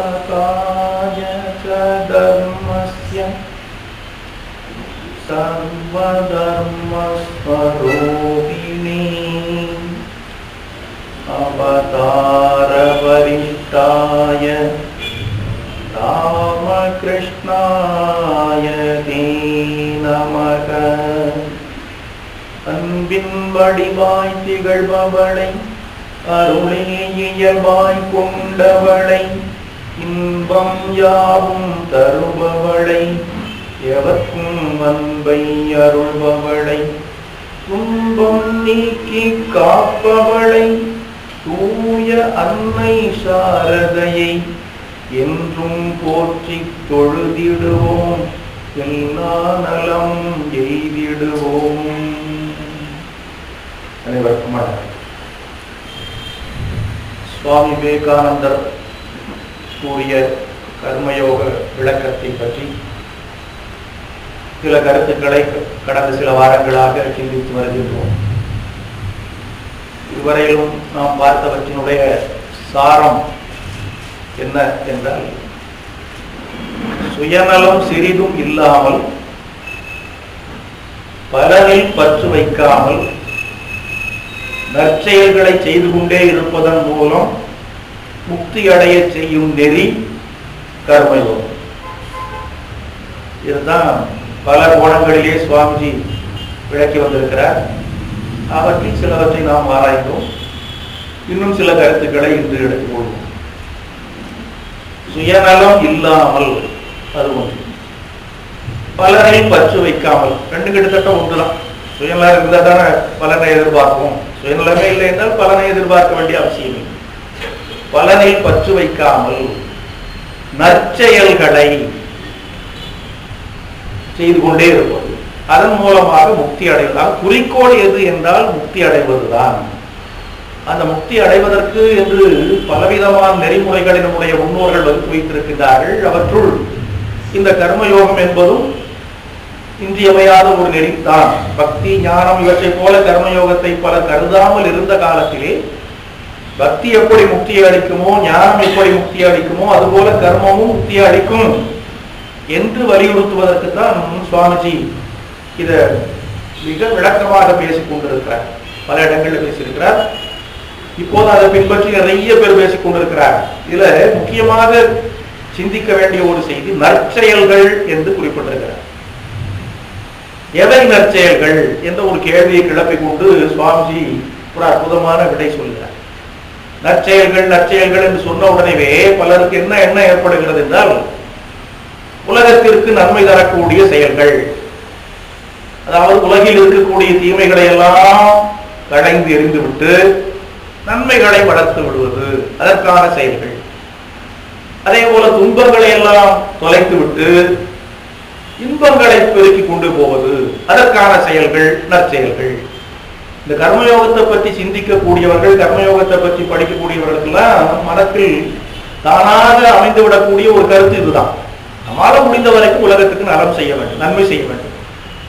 स्थापकाय च धर्मस्य सर्वधर्मस्वरूपिणे अवतारवरिष्ठाय ராமகிருஷ்ணாய தே நமக. அன்பின் வடிவாய் திகழ்பவளை, அருளே இயல்பாய் கொண்டவளை, இன்பம் யாவும் தருபவளை, எவர்க்கும் அன்பை அருள்பவளை, துன்பம் நீக்கி காப்பவளை, தூய அன்னை சாரதையை என்றும் போற்றி தொழுதிடுவோம், எல்லா நலம் எய்திடுவோம். அனைவருக்கும் வணக்கம். சுவாமி விவேகானந்தர் கூறிய கர்மயோக விளக்கத்தை பற்றி சில கருத்துக்களை கடந்த சில வாரங்களாக சிந்தித்து வருகின்றோம். இதுவரையிலும் நாம் பார்த்தவற்றினுடைய சாரம் என்ன என்றால், சுயநலம் சிறிதும் இல்லாமல், பலரில் பற்று வைக்காமல், நற்செயல்களை செய்து கொண்டே இருப்பதன் மூலம் முக்தி அடைய செய்யும் நெறி கர்மயோகம். இதுதான் பல கோணங்களிலே சுவாமிஜி விளக்கி வந்திருக்கிறார். அவற்றில் சிலவற்றை நாம் ஆராய்ந்தோம். இன்னும் சில கருத்துக்களை இன்று எடுத்துக்கொள்வோம். சுயநலம் இல்லாமல், அது ஒன்று. பலரையும் பற்று வைக்காமல், ரெண்டு கிட்டத்தட்ட ஒன்றுதான். சுயநலம் இருந்தால் தானே பலனை எதிர்பார்ப்போம். சுயநலமே இல்லை என்றால் பலனை எதிர்பார்க்க வேண்டிய அவசியம் இல்லை. பலனில் பற்று வைக்காமல் நற்செயல்களை செய்து கொண்டே இருப்பது, அதன் மூலமாக முக்தி அடைவதால். குறிக்கோள் எது என்றால் முக்தி அடைவதுதான். அந்த முக்தி அடைவதற்கு என்று பலவிதமான நெறிமுறைகளை நம்முடைய முன்னோர்கள் வகுத்து வைத்திருக்கிறார்கள். அவற்றுள் இந்த கர்மயோகம் என்பதும் இன்றியமையாத ஒரு நெறித்தான். பக்தி, ஞானம் இவற்றை போல கர்மயோகத்தை பலர் கருதாமல் இருந்த காலத்திலே, பக்தி எப்படி முக்தியை அளிக்குமோ, ஞானம் எப்படி முக்தியை அளிக்குமோ, அதுபோல கர்மமும் முக்தியை அளிக்கும் என்று வலியுறுத்துவதற்கு தான் சுவாமிஜி இத மிக விளக்கமாக பேசிக் கொண்டிருக்கிறார். பல இடங்களில் பேசியிருக்கிறார். இப்போது அதை பின்பற்றி நிறைய பேர் பேசிக் கொண்டிருக்கிறார். இதுல முக்கியமாக சிந்திக்க வேண்டிய ஒரு செய்தி, நற்செயல்கள் என்று குறிப்பிட்டிருக்கிறார். எவை நற்செயல்கள் என்ற ஒரு கேள்வியை கிளப்பிக் கொண்டு சுவாமிஜி ஒரு அற்புதமான விடை சொல்கிறார். நற்செயல்கள் நற்செயல்கள் என்று சொன்ன உடனேவே பலருக்கு என்ன ஏற்படுகிறது என்றால், உலகத்திற்கு நன்மை தரக்கூடிய செயல்கள், அதாவது உலகில் இருக்கக்கூடிய தீமைகளை எல்லாம் களைந்து எறிந்துவிட்டு நன்மைகளை வளர்த்து விடுவது, அதற்கான செயல்கள். அதே போல துன்பங்களை எல்லாம் தொலைத்து விட்டு இன்பங்களை பெருக்கி கொண்டு போவது, அதற்கான செயல்கள் நற்செயல்கள். இந்த கர்மயோகத்தை பற்றி சிந்திக்கக்கூடியவர்கள், கர்மயோகத்தை பற்றி படிக்கக்கூடியவர்களுக்கெல்லாம் மனத்தில் தானாக அமைந்துவிடக்கூடிய ஒரு கருத்து இதுதான். நம்மால முடிந்த வரைக்கும் உலகத்துக்கு நலம் செய்ய வேண்டும், நன்மை செய்ய வேண்டும்,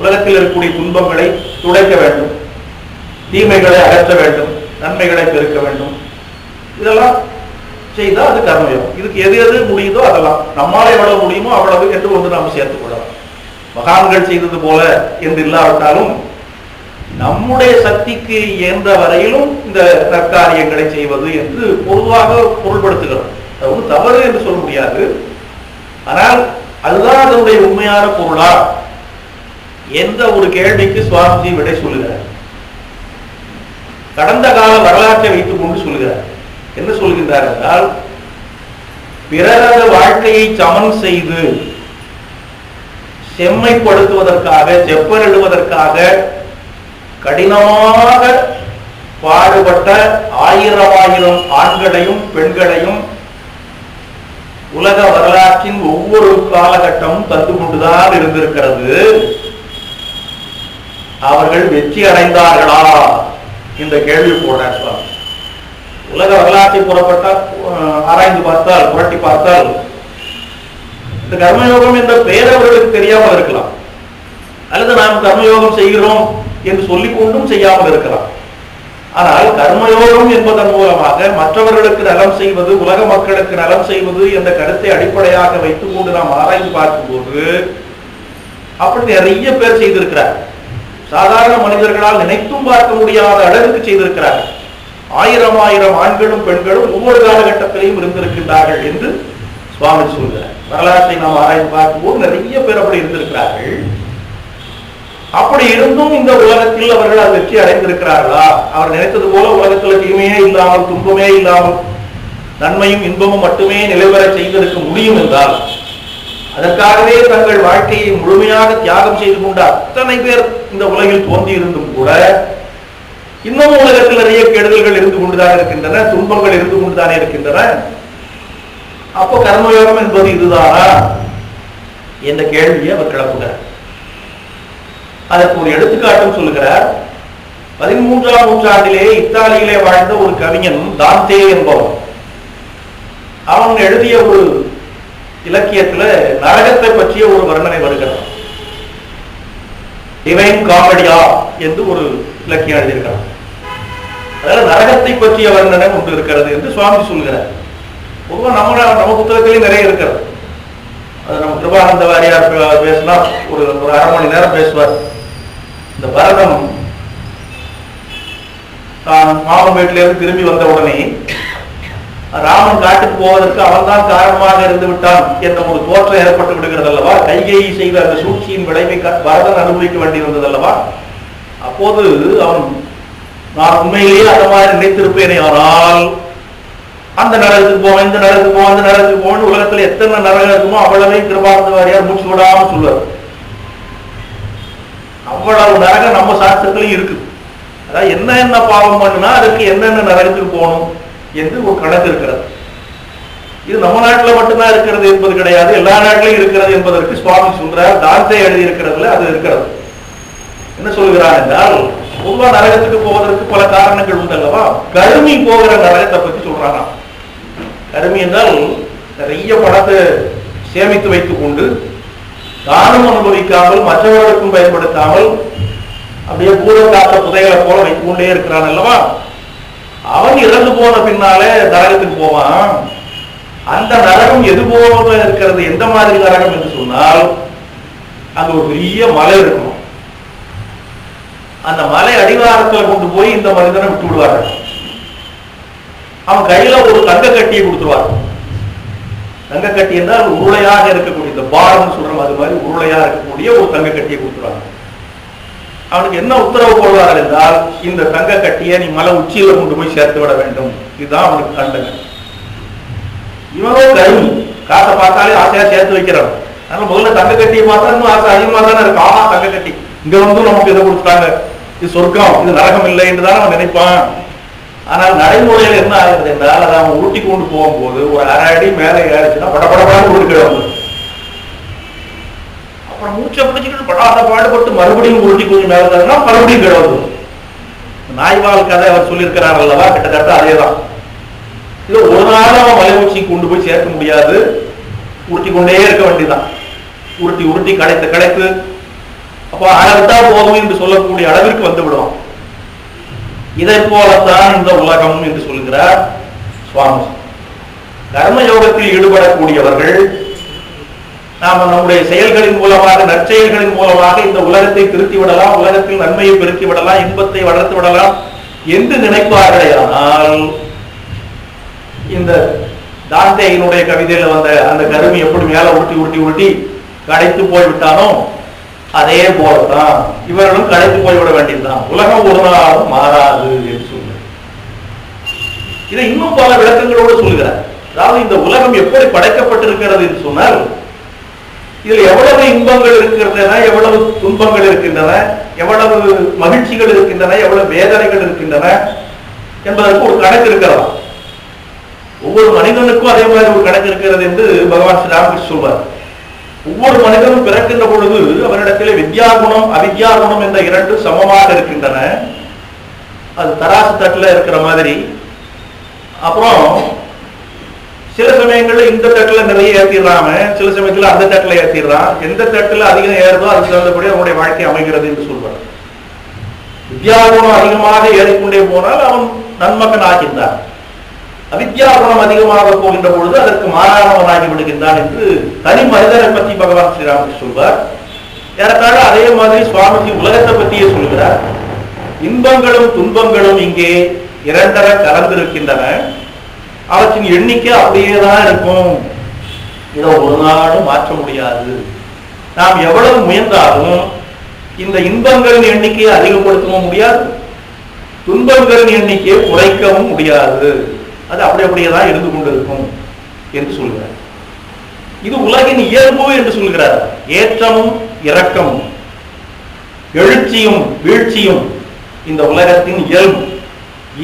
உலகத்தில் இருக்கக்கூடிய துன்பங்களை துடைக்க வேண்டும், தீமைகளை அகற்ற வேண்டும், நன்மைகளை பெருக்க வேண்டும். இதெல்லாம் செய்தால் அது கர்மயோகம். இதுக்கு எது எது முடியுதோ அதெல்லாம், நம்மால் எவ்வளவு முடியுமோ அவ்வளவு என்று ஒன்று நாம் சேர்த்துக் கொள்ளலாம். மகான்கள் செய்தது போல என்று இல்லாவிட்டாலும் நம்முடைய சக்திக்கு இயன்ற வரையிலும் இந்த நற்காரியங்களை செய்வது என்று பொதுவாக பொருள்படுத்துகிறோம். அது ஒன்றும் தவறு என்று சொல்ல முடியாது. ஆனால் அதுதான் அதனுடைய உண்மையான பொருளா என்ற ஒரு கேள்விக்கு சுவாமிஜி விடை சொல்லுகிறார். கடந்த கால வரலாற்றை வைத்துக் கொண்டு சொல்லுகிறார். என்ன சொல்கின்றார் என்றால், பிறரது வாழ்க்கையை சமன் செய்து செம்மைப்படுத்துவதற்காக, செப்பனிடுவதற்காக கடினமாக பாடுபட்ட ஆயிரம் ஆண்களையும் பெண்களையும் உலக வரலாற்றின் ஒவ்வொரு காலகட்டமும் தந்து கொண்டுதான் இருந்திருக்கிறது. அவர்கள் வெற்றி அடைந்தார்களா இந்த கேள்வி போடுறார் சுவாமி. உலக வரலாற்றை புறப்பட்டால், ஆராய்ந்து பார்த்தால், புரட்டி பார்த்தால், இந்த கர்மயோகம் என்ற பெயர் அவர்களுக்கு தெரியாமல் இருக்கலாம், அல்லது நாம் கர்மயோகம் செய்கிறோம் என்று சொல்லிக் கொண்டும் செய்யாமல் இருக்கலாம். ஆனால் கர்மயோகம் என்பதன் மூலமாக மற்றவர்களுக்கு நலம் செய்வது, உலக மக்களுக்கு நலம் செய்வது என்ற கருத்தை அடிப்படையாக வைத்துக் கொண்டு நாம் ஆராய்ந்து பார்க்கும்போது அப்படி நிறைய பேர் செய்திருக்கிறார். சாதாரண மனிதர்களால் நினைத்தும் பார்க்க முடியாத அளவுக்கு செய்திருக்கிறார். ஆயிரம் ஆயிரம் ஆண்களும் பெண்களும் ஒவ்வொரு காலகட்டத்திலையும் இருந்திருக்கின்றார்கள் என்று சுவாமி சொல்கிறார். வரலாற்றை நாம் ஆராய்ந்து பார்க்கும்போது நிறைய பேர் அப்படி இருந்திருக்கிறார்கள். அப்படி இருந்தும் இந்த உலகத்தில் அவர்கள் அது வெற்றி அடைந்திருக்கிறார்களா? அவர் நினைத்தது போல உலகத்தில் தீமையே இல்லாமல், துன்பமே இல்லாமல், நன்மையும் இன்பமும் மட்டுமே நிலைவர செய்திருக்க முடியும் என்றால், அதற்காகவே தங்கள் வாழ்க்கையை முழுமையாக தியாகம் செய்து கொண்ட அத்தனை பேர் இந்த உலகில் தோன்றி இருந்தும் கூட இன்னும் உலகத்தில் நிறைய கெடுதல்கள் இருந்து கொண்டுதான் இருக்கின்றன, துன்பங்கள் இருந்து கொண்டுதானே இருக்கின்றன. அப்போ கர்மயோகம் என்பது இதுதானா என்ற கேள்வியை அவர் கிளப்புகிறார். அதற்கு ஒரு எடுத்துக்காட்டும் சொல்லுகிறார். 13ஆம் நூற்றாண்டிலே இத்தாலியிலே வாழ்ந்த ஒரு கவிஞன் தாந்தே என்பவன், அவன் எழுதிய ஒரு இலக்கியத்துல நரகத்தை பற்றிய ஒரு வர்ணனை வருகிறான். டிவைன் காமெடியா என்று ஒரு இலக்கியம் எழுதியிருக்கிறான். அதாவது நரகத்தை பற்றிய வர்ணனை ஒன்று இருக்கிறது என்று சுவாமி சொல்கிறார். பொதுவாக நம்ம புத்தகத்திலேயே நிறைய இருக்கிறது. அது நம்ம கிருபானந்த வாரியார் பேசினா ஒரு 1/2 மணி நேரம் பேசுவார். இந்த பரதம் மாமன் வீட்டிலிருந்து திரும்பி வந்த உடனே ராமன் காட்டுக்கு போவதற்கு அவன் தான் காரணமாக இருந்து விட்டான் என்ற ஒரு தோற்றம் ஏற்பட்டு விடுகிறது அல்லவா? கைகை செய்த அந்த சூழ்ச்சியின் விளைவை பரதன் அனுபவிக்க வேண்டியிருந்தது அல்லவா? அப்போது அவன், நான் உண்மையிலேயே அந்த மாதிரி நினைத்திருப்பேனே, ஆனால் அந்த நரகத்துக்கு போவேன், இந்த நரகத்துக்கு போவேன், அந்த நரகத்துக்கு போவேன், உலகத்துல எத்தனை நரகம் இருக்குமோ அவ்வளவே கிருபானந்த வாரியார் மூச்சு விடாம சொல்லுவார். அவ்வளவு நரகம் நம்ம சாஸ்திரத்திலையும் இருக்குது. அதாவது என்ன பாவம் பண்ணுனா அதுக்கு என்னென்ன நரகத்துக்கு போகணும் என்று ஒரு கணக்கு இருக்கிறது. இது நம்ம நாட்டில் மட்டும்தான் இருக்கிறது என்பது கிடையாது, எல்லா நாட்டிலையும் இருக்கிறது என்பதற்கு சுவாமி சொல்றார். தாந்தே எழுதி இருக்கிறதுல அது இருக்கிறது. என்ன சொல்கிறார் என்றால், பொதுவா நரகத்துக்கு போவதற்கு பல காரணங்கள் உண்டு அல்லவா? கருமி போகிற நரகத்தை பற்றி சொல்றாங்க. கருமி என்றால் நிறைய பணத்தை சேமித்து வைத்துக் கொண்டு தானும் அனுபவிக்காமல் மற்றவர்களுக்கும் பயன்படுத்தாமல் அப்படியே பூர்வ காத்த புதைகளை போல வைத்துக் கொண்டே இருக்கிறான் அல்லவா? அவன் இறந்து போன பின்னாலே நரகத்துக்கு போவான். அந்த நரகம் எது போல இருக்கிறது, எந்த மாதிரி நரகம் என்று சொன்னால், அங்க ஒரு பெரிய மலை இருக்கணும். அந்த மலை அடிவாரத்தில் கொண்டு போய் இந்த மனிதனை விட்டு விடுவார்கள். அவன் கையில ஒரு தங்க கட்டியை கொடுத்துருவார். தங்க கட்டி என்றால் உருளையாக இருக்கக்கூடிய, இந்த பாரம் சொல்றோம் அது மாதிரி உருளையாக இருக்கக்கூடிய ஒரு தங்க கட்டியை கொடுத்துருவாங்க. அவனுக்கு என்ன உத்தரவு போடுவார்கள் என்றால், இந்த தங்க கட்டியை நீ மலை உச்சியில கொண்டு போய் சேர்த்து விட வேண்டும். இதுதான் அவனுக்கு தண்டனை. இவனோ கருமி, காசை பார்த்தாலே ஆசையா சேர்த்து வைக்கிறான். அதனால முதல்ல தங்க கட்டியை பார்த்தா இன்னும் ஆசை அதிகமா தானே இருக்கு. ஆஹா, தங்க கட்டி இங்க வந்து நமக்கு இதை கொடுத்துட்டாங்க, இது சொர்க்கம், இது நரகம் இல்லை என்றுதான் அவன் நினைப்பான். ஆனால் நடைமுறையில் என்ன ஆகுது என்றால், அதை அவன் ஊட்டி கொண்டு போகும்போது ஒரு 1/2 அடி மேலே ஏறிச்சுன்னா படப்படப்பாடு உருட்டு வந்து, அப்புறம் மூச்சை பிடிச்சிக்கிட்டு படாத பாடுபட்டு மறுபடியும் உருட்டி கொஞ்சம் மேலே தரனா மறுபடியும் கிழவு. நாய்வால் கதை அவர் சொல்லியிருக்கிறார் அல்லவா? கிட்டத்தட்ட அதேதான். இது ஒரு நாள் அவன் மலை உச்சி கொண்டு போய் சேர்க்க முடியாது, உருட்டி கொண்டே இருக்க வேண்டியதான். உருட்டி உருட்டி கடைத்து அப்போ அளவிட்டா போதும் என்று சொல்லக்கூடிய அளவிற்கு வந்து விடுவான். இதை போலத்தான் இந்த உலகம் என்று சொல்கிறார் சுவாமி. கர்மயோகத்தில் ஈடுபடக்கூடியவர்கள் நாம நம்முடைய செயல்களின் மூலமாக, நற்செயல்களின் மூலமாக இந்த உலகத்தை திருத்தி விடலாம், உலகத்தில் நன்மையை பெருக்கி விடலாம், இன்பத்தை வளர்த்து விடலாம் என்று நினைப்பார்களேயானால், இந்த தாந்தேயினுடைய கவிதையில வந்த அந்த கருமி எப்படி மேல உருட்டி உருட்டி உருட்டி கடைத்து போய்விட்டானோ அதே போலதான் இவர்களும் கடைத்து போய்விட வேண்டியதுதான். உலகம் ஒரு நாளும் மாறாது என்று சொல்கிறார். இதை இன்னும் பல விளக்கங்களோடு சொல்கிறார். அதாவது இந்த உலகம் எப்படி படைக்கப்பட்டிருக்கிறது என்று சொன்னால், இதில் எவ்வளவு இன்பங்கள் இருக்கின்றன, எவ்வளவு துன்பங்கள் இருக்கின்றன, எவ்வளவு மகிழ்ச்சிகள் இருக்கின்றன, எவ்வளவு வேதனைகள் இருக்கின்றன என்பதற்கு ஒரு கணக்கு இருக்கிறதா. ஒவ்வொரு மனிதனுக்கும் அதே மாதிரி ஒரு கணக்கு இருக்கிறது என்று பகவான் ஸ்ரீ ராமகிருஷ்ணன் சொல்வார். ஒவ்வொரு மனிதனும் பிறக்கின்ற பொழுது அவரிடத்திலே வித்யாகுணம் அவித்யாகுணம் என்ற 2 சமமாக இருக்கின்றன. அது தராசு தட்டுல இருக்கிற மாதிரி. அப்புறம் சில சமயங்கள்ல இந்த தட்டுல நிறைய ஏற்றிடுறாம, சில சமயத்துல அந்த தட்டுல ஏற்றிடுறான். எந்த தட்டுல அதிகம் ஏறுதோ அதுக்கு தகுந்தபடி அவனுடைய வாழ்க்கை அமைகிறது என்று சொல்வார். வித்யாகுணம் அதிகமாக ஏறிக்கொண்டே போனால் அவன் நன்மகன் ஆகின்றான். அவித்யாகுணம் அதிகமாக போகின்ற பொழுது அதற்கு மாறானவனாகி விடுகின்றான் என்று தனி மனிதனை பற்றி பகவான் ஸ்ரீராமன் சொல்வார். ஏறத்தாழ அதே மாதிரி சுவாமிஜி உலகத்தை பற்றியே சொல்கிறார். இன்பங்களும் துன்பங்களும் இங்கே இரண்டர கலந்திருக்கின்றன. அவற்றின் எண்ணிக்கை அப்படியேதான் இருக்கும். இதை ஒரு நாளும் மாற்ற முடியாது. நாம் எவ்வளவு முயன்றாலும் இந்த இன்பங்களின் எண்ணிக்கையை அதிகப்படுத்தவும் முடியாது, துன்பங்களின் எண்ணிக்கையை குறைக்கவும் முடியாது. அது அப்படியேதான் இருந்து கொண்டிருக்கும் என்று சொல்கிறார். இது உலகின் இயல்பு என்று சொல்கிறார். ஏற்றமும் இரக்கமும், எழுச்சியும் வீழ்ச்சியும் இந்த உலகத்தின் இயல்பு.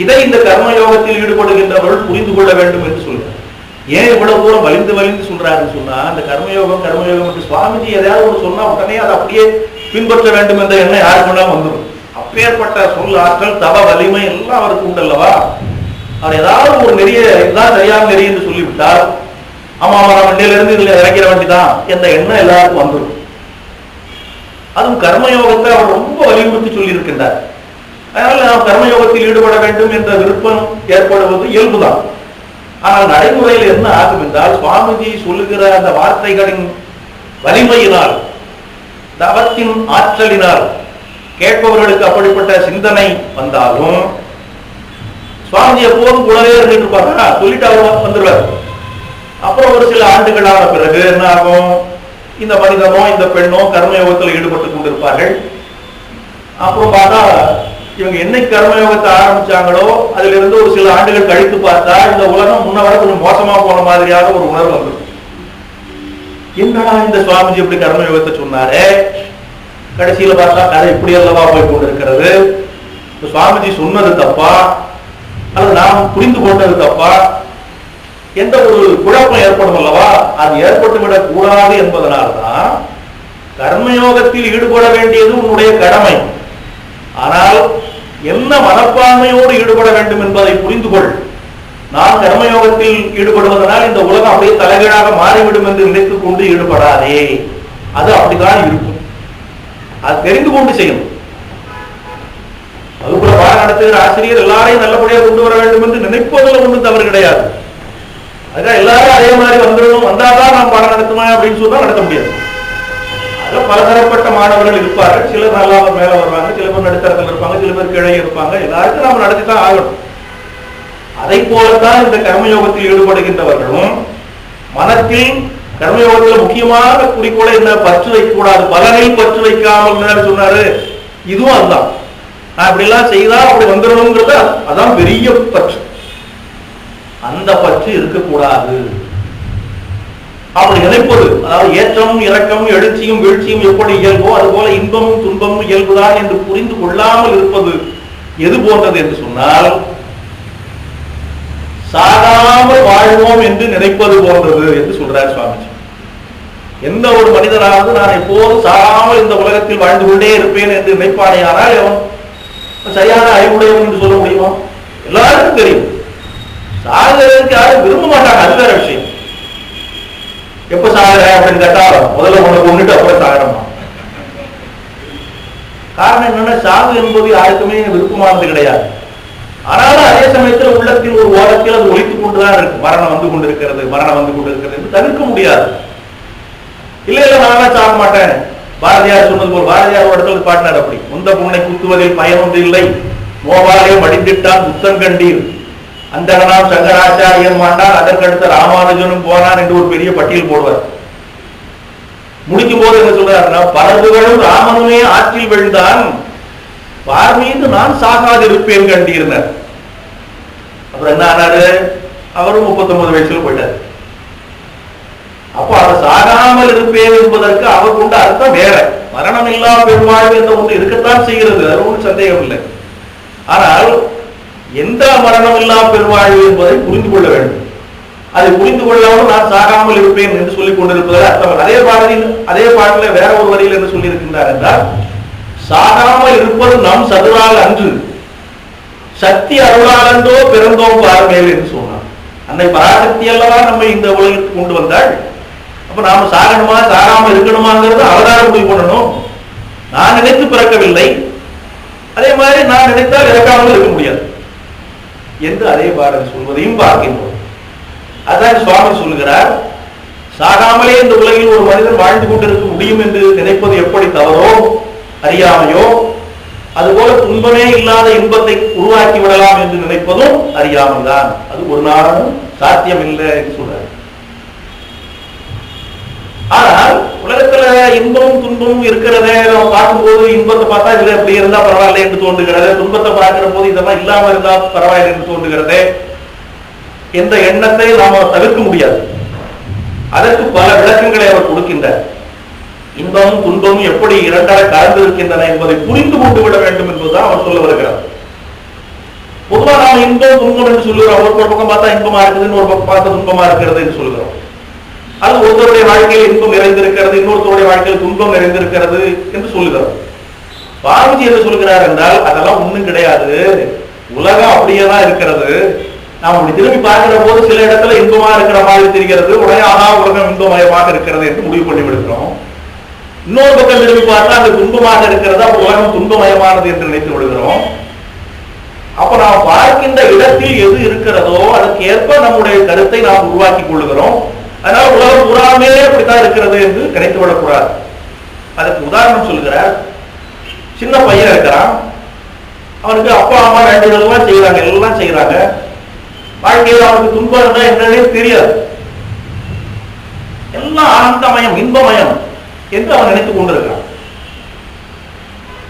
இதை இந்த கர்மயோகத்தில் ஈடுபடுகின்றவர்கள் புரிந்து கொள்ள வேண்டும் என்று சொல்கிறார். ஏன் இவ்வளவு தூரம் வலிந்து சொல்றாருன்னு சொன்னா, அந்த கர்மயோகம் என்று சுவாமிஜி எதையாவது ஒன்று சொன்னா உடனே அதை அப்படியே பின்பற்ற வேண்டும் என்ற எண்ணம் யாருக்குன்னா வந்துடும். அப்பேற்பட்ட சொல் ஆற்றல், தவ வலிமை எல்லாம் அவருக்கு உண்டல்லவா. அவர் ஏதாவது ஒரு நெறிய இதுதான் சரியான நெறி என்று சொல்லிவிட்டால், ஆமா நம்ம மண்டையிலிருந்து இதுல இறக்கிற வேண்டிதான் என்ற எண்ணம் எல்லாருக்கும் வந்துடும். அதுவும் கர்மயோகத்தை அவர் ரொம்ப வலியுறுத்தி சொல்லி இருக்கின்றார். அதனால நாம் கர்மயோகத்தில் ஈடுபட வேண்டும் என்ற விருப்பம் ஏற்படுவது இயல்புதான். ஆனால் நடைமுறையில் என்ன ஆகும் என்றால், சுவாமிஜி சொல்லுகிற அந்த வார்த்தைகளின் வலிமையினால், தவத்தின் ஆற்றலினால் கேட்பவர்களுக்கு அப்படிப்பட்ட சிந்தனை வந்தாலும் சுவாமிஜி எப்போதும் கூடவே இருந்துட்டு இருப்பாங்க. சொல்லிட்டு அவர் வந்துடுவார். அப்புறம் ஒரு சில ஆண்டுகளான பிறகு என்ன ஆகும், இந்த மனிதனோ இந்த பெண்ணோ கர்மயோகத்தில் ஈடுபட்டு கொண்டிருப்பார்கள். அப்புறம் பார்த்தா இவங்க என்னைக்கு கர்மயோகத்தை ஆரம்பிச்சாங்களோ அதுல இருந்து ஒரு சில ஆண்டுகள் கழித்து பார்த்தா இந்த உலகம் முன்னவரை கொஞ்சம் மோசமா போன மாதிரியாக ஒரு உணர்வு வந்துடும். என்னடா இந்த சுவாமிஜி எப்படி கர்மயோகத்தை சொன்னாரு, கடைசியில பார்த்தா கதை இப்படி அல்லவா போய் கொண்டிருக்கிறது, சுவாமிஜி சொன்னது தப்பா அல்லது நாம் புரிந்து கொண்டது தப்பா என்ற ஒரு குழப்பம் ஏற்படும் அல்லவா. அது ஏற்பட்டு விடக் கூடாது என்பதனால்தான் கர்மயோகத்தில் ஈடுபட வேண்டியது உன்னுடைய கடமை. ஆனால் என்ன மனப்பான்மையோடு ஈடுபட வேண்டும் என்பதை புரிந்து கொள். நான் கர்மயோகத்தில் ஈடுபடுவதனால் இந்த உலகம் அப்படியே தலைகீழாக மாறிவிடும் என்று நினைத்துக் கொண்டு ஈடுபடாதே. அது அப்படித்தான் இருக்கும். அது தெரிந்து கொண்டு செய்யணும். அதுபோல பாடம் நடத்துகிற ஆசிரியர் எல்லாரையும் நல்லபடியாக கொண்டு வர வேண்டும் என்று நினைப்பதில் ஒன்றும் தவறு கிடையாது. அதுக்காக எல்லாரும் அதே மாதிரி வந்துடணும், வந்தாதான் நாம் பாடம் நடத்துவேன் அப்படின்னு சொன்னா நடத்த முடியாது. அதுல பலதரப்பட்ட மாணவர்கள் இருப்பார்கள். சிலர் நல்லா மேல வருவாங்க, சில பேர் நடுத்தரத்தில் இருப்பாங்க, சில பேர் கீழே இருப்பாங்க. எல்லாருக்கும் நாம் நடத்தித்தான் ஆகணும். அதை போலத்தான் இந்த கர்மயோகத்தில் ஈடுபடுகின்றவர்களும் மனத்தில் கர்மயோகத்தில் முக்கியமான குறிக்கோளை என்ன, பற்று வைக்கக்கூடாது, பலனில் பற்று வைக்காமல் சொன்னாரு. இதுவும் அதுதான். நான் இப்படி எல்லாம் செய்தா அப்படி வந்துடணுங்கிறத அதான் பெரிய பற்று. அந்த பற்று இருக்கக்கூடாது. அப்படி நினைப்பது, அதாவது ஏற்றமும் இறக்கமும் எழுச்சியும் வீழ்ச்சியும் எப்படி இயல்போ அதுபோல இன்பமும் துன்பமும் இயல்புதான் என்று புரிந்து கொள்ளாமல் இருப்பது எது போன்றது என்று சொன்னால், சாகாமல் வாழ்வோம் என்று நினைப்பது போன்றது என்று சொல்றார் சுவாமிஜி. எந்த ஒரு மனிதனாவது நான் எப்போதும் சாகாமல் இந்த உலகத்தில் வாழ்ந்து கொண்டே இருப்பேன் என்று நினைப்பானேயானால் அவன் சரியான அறிவுடையவன் என்று சொல்ல முடியுமா? எல்லாருக்கும் தெரியும். சாகிறதுக்கு யாரும் விரும்ப மாட்டாங்க, அது வேற விஷயம். எப்ப சாகிற அப்படின்னு கேட்டா முதல்ல ஒண்ணு கொண்டுட்டு அப்புறம் சாகணுமா? காரணம் என்னன்னா, சாகு என்பது யாருக்குமே விருப்பமானது கிடையாது. ஆனாலும் அதே சமயத்தில் உள்ளத்தில் ஒரு ஓரத்தில் அது ஒழித்துக் கொண்டுதான் இருக்கு. மரணம் வந்து கொண்டிருக்கிறது, மரணம் வந்து கொண்டிருக்கிறது என்று தவிர்க்க முடியாது. இல்ல இல்ல நான் சாக மாட்டேன், பாரதியார் சொன்னது போல், பாரதியார் ஒரு இடத்துல பாட்டினார் அப்படி, முந்த பூனை குத்துவதில் பயன் ஒன்று இல்லை, மோபாலே மடிந்திட்டான் புத்தங்கண்டீர், அந்த நாம் சங்கராச்சாரியன் மாண்டான், அதற்கடுத்த ராமானுஜனும் போனான் என்று ஒரு பெரிய பட்டியல் போடுவார். முடிக்கும் போது என்ன சொல்றாருன்னா, பரதுகளும் ராமனுமே ஆற்றில் விழுந்தான், பார் மீது நான் சாகாதிருப்பேன் கண்டீர்னர். அப்புறம் என்ன ஆனாரு, அவரும் 39 வயசுல போயிட்டார். அப்போ அவர் சாகாமல் இருப்பேன் என்பதற்கு அவர் கொண்ட அர்த்தம் வேற. மரணம் இல்லா பெருவாழ்வு என்ற ஒன்று இருக்கத்தான் செய்கிறது, அது ஒன்றும் சந்தேகம் இல்லை. ஆனால் எந்த மரணம் இல்லா பெருவாழ்வு என்பதை புரிந்து கொள்ள வேண்டும். அதை புரிந்து கொள்ளாமல் நான் சாகாமல் இருப்பேன் என்று சொல்லிக் கொண்டிருப்பதில் அர்த்தம். அதே பாட்டில் வேற ஒரு வரியில் என்ன சொல்லி இருக்கின்றார் என்றால், சாகாமல் இருப்பது நம் சதுரால் அன்று, சக்தி அருளாலந்தோ பிறந்தோம் பார்மேல் என்று சொன்னார். அன்னை பராசக்தி அல்லவா நம்மை இந்த உலகத்துக்கு கொண்டு வந்தாள். அப்ப நாம சாகணுமா சாகாமல் இருக்கணுமாங்கிறது அவதாரம் முடிவு பண்ணணும். நான் நினைத்து பிறக்கவில்லை, அதே மாதிரி நான் நினைத்தால் இறக்காமல் இருக்க முடியாது என்று அதே பாரதி சொல்வதையும் பார்க்கின்றோம். அதான் சுவாமி சொல்லுகிறார், சாகாமலே இந்த உலகில் ஒரு மனிதன் வாழ்ந்து கொண்டிருக்க முடியும் என்று நினைப்பது எப்படி தவறோ அறியாமையோ, அதுபோல துன்பமே இல்லாத இன்பத்தை உருவாக்கி விடலாம் என்று நினைப்பதும் அறியாமல் தான். அது ஒரு நாளும் சாத்தியம் இல்லை என்று சொல்றார். ஆனால் உலகத்துல இன்பமும் துன்பமும் இருக்கிறத நம்ம பார்க்கும்போது இன்பத்தை பார்த்தா இதுல எப்படி இருந்தா பரவாயில்லை என்று தோன்றுகிறது, துன்பத்தை பார்க்கிற போது இதெல்லாம் இல்லாம இருந்தா பரவாயில்லை என்று தோன்றுகிறது என்ற எண்ணத்தை நாம தவிர்க்க முடியாது. அதற்கு பல விளக்கங்களை அவர் கொடுக்கின்றார். இன்பமும் துன்பமும் எப்படி இரண்டாக கலந்து இருக்கின்றன என்பதை புரிந்து கொண்டு விட வேண்டும் என்பதுதான் அவர் சொல்ல வருகிறார். பொதுவாக நாம் இன்பம் துன்பம் என்று சொல்லுகிறோம். ஒரு பக்கம் பார்த்தா இன்பமா இருக்குதுன்னு, ஒரு பக்கம் பார்த்தா துன்பமா இருக்கிறது என்று சொல்லுகிறோம். அது ஒருத்தருடைய வாழ்க்கையில் இன்பம் நிறைந்திருக்கிறது, இன்னொருத்தருடைய வாழ்க்கையில் துன்பம் நிறைந்திருக்கிறது என்று சொல்லுகிறோம். சுவாமிஜி என்ன சொல்கிறார் என்றால், அதெல்லாம் ஒண்ணும் கிடையாது, உலகம் அப்படியேதான் இருக்கிறது. நாம் அப்படி திரும்பி பார்க்கிற போது சில இடத்துல இன்பமா இருக்கிற மாதிரி தெரிகிறது, உடனே ஆனா உலகம் இன்பமயமாக இருக்கிறது என்று முடிவு பண்ணி விடுகிறோம். இன்னொரு பக்கம் திரும்பி பார்த்தா அது துன்பமாக இருக்கிறது, அப்ப உலகம் துன்பமயமானது என்று நினைத்து விடுகிறோம். அப்ப நாம் பார்க்கின்ற இடத்தில் எது இருக்கிறதோ அதுக்கு ஏற்ப நம்முடைய கருத்தை நாம் உருவாக்கி கொள்ளுகிறோம். அதனால உலகம் பூராமே அப்படித்தான் இருக்கிறது என்று நினைத்து விடக்கூடாது. அதுக்கு உதாரணம் சொல்கிறார். சின்ன பையன் இருக்கிறான், அவனுக்கு அப்பா அம்மா வேண்டியதெல்லாம் செய்யறாங்க, எல்லாம் செய்யறாங்க. வாழ்க்கையில் அவனுக்கு துன்பம் தான் என்னன்னே தெரியாது, எல்லாம் ஆனந்தமயம் இன்பமயம் என்று அவன் நினைத்துக் கொண்டிருக்கிறான்.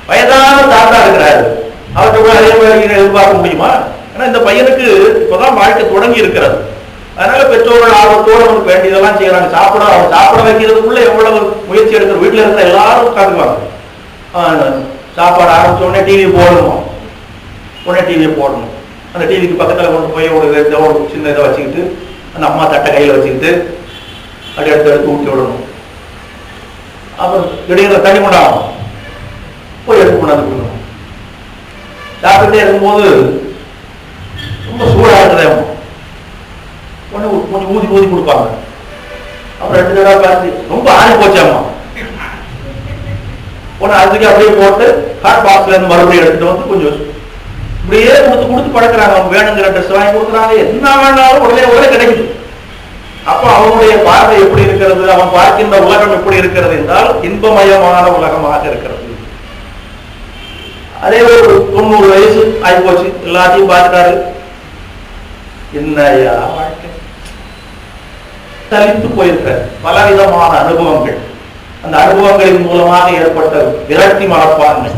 வயதான தாத்தா இருக்கிறாரு, அவர்கிட்ட அதே மாதிரி எதிர்பார்க்க முடியுமா? ஏன்னா இந்த பையனுக்கு இப்பதான் வாழ்க்கை தொடங்கி இருக்கிறது. அதனால பெற்றோர்கள் ஆர்வத்தோடு அவனுக்கு வேண்டியதெல்லாம் செய்யறாங்க. அவன் சாப்பிட வைக்கிறதுக்குள்ள எவ்வளவு முயற்சி எடுக்கிற, வீட்டுல இருக்கிற எல்லாரும் உட்காந்துக்குவாங்க. சாப்பாடு ஆரம்பிச்ச உடனே டிவி போடணும், உடனே டிவியை போடணும். அந்த டிவிக்கு பக்கத்துல கொண்டு போய் ஒரு சின்ன இதை வச்சுக்கிட்டு அந்த அம்மா தட்டை கையில வச்சுக்கிட்டு அப்படி எடுத்து ஊட்டி விடணும். அப்புறம் திடீர்னு தண்ணி கொண்டாடணும், போய் எடுத்து கொண்டாந்து கொடுக்கணும். சாப்பிட்டுட்டே இருக்கும்போது ரொம்ப சூடா இருக்குதே, உடனே கொஞ்சம் ஊதி ஊதி கொடுப்பாங்க. அப்புறம் 2 தடவை பார்த்து ரொம்ப ஆறி போச்சாமா, உடனே அதுக்கு அப்படியே போட்டு ஹாட் பாக்ஸ்ல இருந்து மறுபடியும் எடுத்துட்டு வந்து கொஞ்சம் இப்படியே கொடுத்து கொடுத்து பழக்கிறாங்க. அவங்க வேணுங்கிற ட்ரெஸ் வாங்கி கொடுக்குறாங்க, என்ன வேணாலும் உடனே கிடைக்குது. அப்ப அவனுடைய பார்வை எப்படி இருக்கிறது, அவன் பார்க்கின்ற உலகம் எப்படி இருக்கிறது என்றால் இன்பமயமான உலகமாக இருக்கிறது. அதே ஒரு 90 வயசு ஆகி போச்சு, எல்லாத்தையும் பார்த்துட்டாரு, என்னையா வாழ்க்கை தலித்து போயிருக்க பலவிதமான அனுபவங்கள், அந்த அனுபவங்களின் மூலமாக ஏற்பட்ட விரக்தி மனப்பான்மை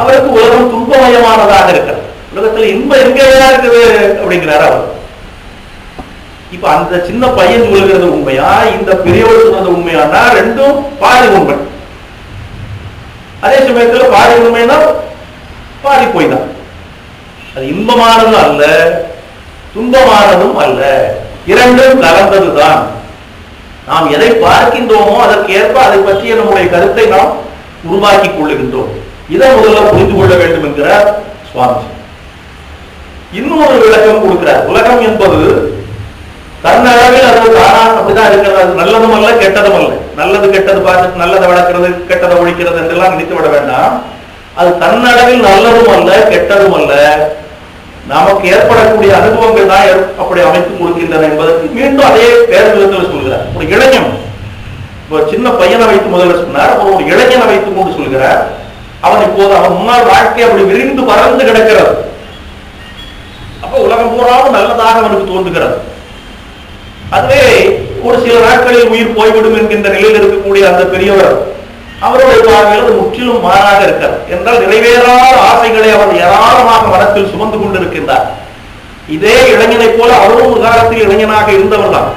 அவருக்கு உலகம் துன்பமயமானதாக இருக்கிறது. உலகத்துல இன்பம் எங்கேயா இருக்குது அப்படிங்கிறார் அவர். இப்ப அந்த சின்ன பையன் சொல்லுகிறது உண்மையா, இந்த பெரியவர் சொன்னது உண்மையானா? ரெண்டும் பாதி உண்மை. அதே சமயத்துல பாதி உண்மைனா பாதி போய் தான். அது இன்பமானதும் அல்ல, துன்பமானதும் அல்ல, இரண்டும் கலந்ததுதான். நாம் எதை பார்க்கின்றோமோ அதற்கு ஏற்ப அதை பற்றிய நம்முடைய கருத்தை நாம் உருவாக்கி கொள்ளுகின்றோம். இதை முதல்ல புரிந்து கொள்ள வேண்டும் என்கிறார் சுவாமிஜி. இன்னொரு விளக்கம் கொடுக்கிறார். உலகம் என்பது தன்னளவில் அது தானா அப்படிதான் இருக்கிறது, அது நல்லதும் அல்ல கெட்டதும் அல்ல. நல்லது கெட்டது பார்த்து நல்லதை வளர்க்கிறது கெட்டதை ஒழிக்கிறது என்றெல்லாம் நினைத்து விட வேண்டாம். அது தன்னளவில் நல்லதும் அல்ல கெட்டதும் அல்ல, நமக்கு ஏற்படக்கூடிய அனுபவங்கள் தான் அப்படி அமைத்துக் கொடுக்கின்றன என்பதற்கு மீண்டும் அதே வேறு விதத்தில் சொல்கிறார். ஒரு இளைஞன், சின்ன பையனை வைத்து முதல்ல சொன்னார், அப்புறம் ஒரு இளைஞனை வைத்துக் கொண்டு சொல்கிறார். அவன் இப்போது அவன் முன்னால் வாழ்க்கை அப்படி விரிந்து பறந்து கிடக்கிறது. அப்ப உலகம் பூராவும் நல்லதாக அவனுக்கு தோன்றுகிறது. அதுவே ஒரு சில நாட்களில் உயிர் போய்விடும் என்கின்ற நிலையில் இருக்கக்கூடிய அந்த பெரியவர், அவருடைய பார்வையில் அது முற்றிலும் மாறாக இருக்கிறது. என்றால் நிறைவேறாத ஆசைகளை அவர் ஏராளமாக மனத்தில் சுமந்து கொண்டிருக்கின்றார். இதே இளைஞனை போல அவரும் ஒரு காலத்தில் இளைஞனாக இருந்தவர் தான்.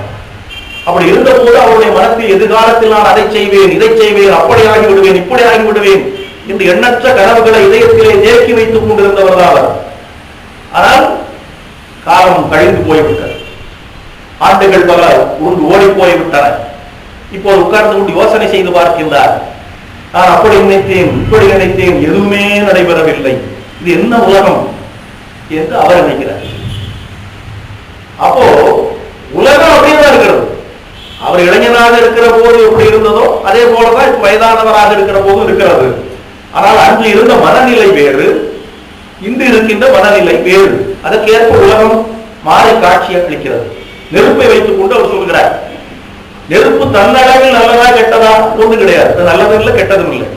அப்படி இருந்த போது அவருடைய மனத்தில் எதிர்காலத்தில் நான் அதை செய்வேன் இதை செய்வேன், அப்படி ஆகி விடுவேன் இப்படி ஆகி விடுவேன் என்று எண்ணற்ற கனவுகளை இதயத்திலே தேக்கி வைத்துக் கொண்டிருந்தவர் தான் அவர். ஆனால் காலம் கழிந்து போய்விட்டது, ஆண்டுகள் பல உருண்டு ஓடி போய்விட்டன. இப்போது உட்கார்ந்து கொண்டு யோசனை செய்து பார்க்கின்றார். நான் அப்படி நினைத்தேன் இப்படி நினைத்தேன், எதுவுமே நடைபெறவில்லை, இது என்ன உலகம் என்று அவர் நினைக்கிறார். அப்போ உலகம் அப்படியேதான் இருக்கிறது. அவர் இளைஞனாக இருக்கிற போது எப்படி இருந்ததோ அதே போலதான் வயதானவராக இருக்கிற போதும் இருக்கிறது. ஆனால் அன்று இருந்த மனநிலை வேறு, இன்று இருக்கின்ற மனநிலை வேறு. அதற்கேற்ப உலகம் மாறி காட்சி அளிக்கிறது. நெருப்பை வைத்துக் கொண்டு அவர் சொல்கிறார், நெருப்பு தன்னளவில் நல்லதா கெட்டதா ஒன்று கிடையாது, நல்லதும் இல்லை கெட்டதும் இல்லை.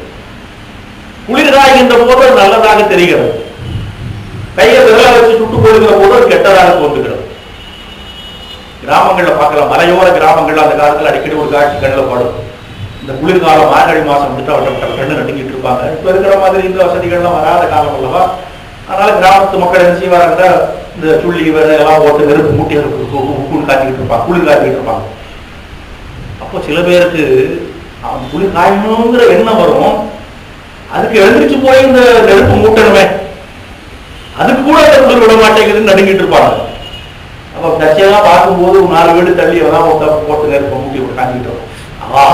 குளிர்காய்கின்ற போது அது நல்லதாக தெரிகிறது, கையை விரல வச்சு சுட்டு போடுகிற போது அது கெட்டதாக தோன்றுகிறது. கிராமங்கள்ல பார்க்கலாம், மலையோர கிராமங்கள்ல அந்த காலத்துல அடிக்கடி ஒரு காட்சி கண்ணில் படும். இந்த குளிர்காலம் மார்கழி மாசம் வந்துட்டு அவர்கள் கண்ணு நடுங்கிட்டு இருப்பாங்க. இப்ப இருக்கிற மாதிரி இந்த வசதிகள்லாம் வராத காலம் அல்லவா. அதனால கிராமத்து மக்கள் என்ன செய்வாங்க, இந்த சுள்ளி விதை எல்லாம் போட்டு நெருப்பு மூட்டி கூழ் காய்ச்சிக்கிட்டு இருப்பாங்க, குளிர் காய்ச்சிக்கிட்டு இருப்பாங்க. அப்போ சில பேருக்கு அவன் குளிர் காயணுங்கிற எண்ணம் வரும், அதுக்கு எழுந்திரிச்சு போய் இந்த நெருப்பு மூட்டணுமே, அதுக்கு கூட அந்த குளிர் விட மாட்டேங்குதுன்னு நடுங்கிட்டு இருப்பாங்க. அப்ப தச்சையெல்லாம் பார்க்கும்போது 4 வீடு தள்ளி எல்லாம் போட்டு நெருப்பை மூட்டி காய்ச்சிக்கிட்டு இருக்கும். ஆஹா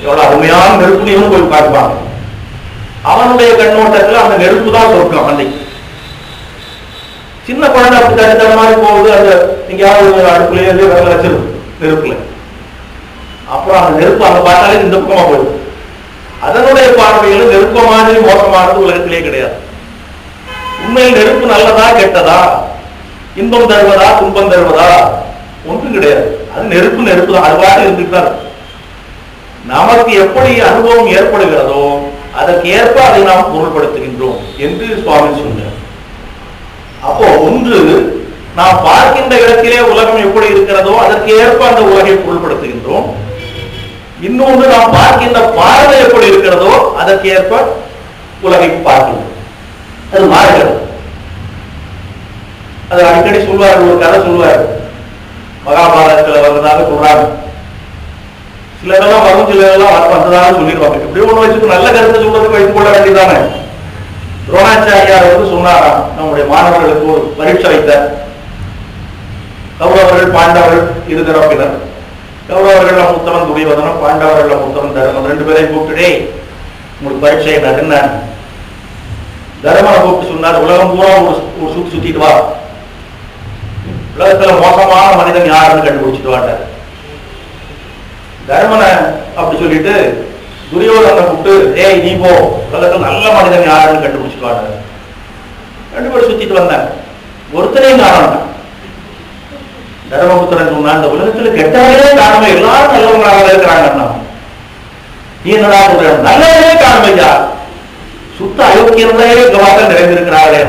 எவ்வளவு அருமையான நெருப்புன்னு போய் பார்ப்பாங்க. அவனுடைய கண்ணோட்டத்தில் அந்த நெருப்பு தான் சொர்க்கம். அன்னைக்கு சின்ன குழந்தை அப்படி தடுத்த மாதிரி போகுது, அந்த எங்கேயாவது அடுப்புலயே விரல வச்சிருக்கும் நெருப்புல. அப்புறம் அந்த நெருப்பு அந்த பார்த்தாலே இந்த பக்கமா போயிடும். அதனுடைய பார்வையில் நெருப்ப மாதிரி மோசமானது உலகத்திலே கிடையாது. உண்மையில் நெருப்பு நல்லதா கெட்டதா, இன்பம் தருவதா துன்பம் தருவதா ஒன்றும் கிடையாது. அது நெருப்பு நெருப்பு தான், அதுவாக இருந்துட்டு தான். நமக்கு எப்படி அனுபவம் ஏற்படுகிறதோ அதற்கு ஏற்ப அதை நாம் பொருள்படுத்துகின்றோம் என்று சுவாமி சொன்னார். அப்போ ஒன்று நாம் பார்க்கின்ற இடத்திலே உலகம் எப்படி இருக்கிறதோ அதற்கு ஏற்ப அந்த உலகை பொருள்படுத்துகின்றோம். இன்னொன்று நாம் பார்க்கின்ற பார்வை எப்படி இருக்கிறதோ அதற்கு ஏற்ப உலகை பார்க்கின்றோம். அது மாறுகிறது. அது அடிக்கடி சொல்வார்கள், ஒரு கதை சொல்வார், மகாபாரதத்தில் வந்ததாக சொல்றாங்க. சிலரெல்லாம் வரும், சிலரெல்லாம் வந்ததாக சொல்லிடுவாங்க. இப்படி ஒண்ணு வச்சுட்டு நல்ல கருத்தை சொல்றதுக்கு வைத்துக் கொள்ள வேண்டியதானே. துரோணாச்சாரியார் சொன்னாராம், நம்முடைய மாணவர்களுக்கு ஒரு பரீட்சை வைத்தார். கௌரவர்கள் பாண்டவர்கள் இரு தரப்பினர். கௌரவர்கள் உத்தமன் துரியோதனம், பாண்டவர்கள் உத்தமன் தர்மன், 2 பேரையும் கூப்பிட்டுடே உங்களுக்கு பரீட்சை என்ன. தர்மனை கூப்பிட்டு சொன்னார், உலகம் பூரா ஒரு சுத்திட்டு வா, உலகத்துல மோசமான மனிதன் யாருன்னு கண்டுபிடிச்சிட்டு வாட்டார். தர்மனை அப்படி சொல்லிட்டு துரியோதனை கூப்பிட்டு, ஏய் நீ போ, உலகத்துல நல்ல மனிதன் யாருன்னு கண்டுபிடிச்சிட்டு வாட்டார். 2 பேர் சுத்திட்டு வந்தாங்க, ஒருத்தரையும் காணாம. தர்மபுத்திரன் சொன்னா, இந்த உலகத்துல கெட்டவர்களே காணாம, எல்லாரும் நல்லவங்களாக இருக்கிறாங்க. நீ என்னடா சொல்ற, நல்லவர்களே காணமையா, சுத்த அயோக்கியர்களே கவாக்கள் நிறைந்திருக்கிறார்களே.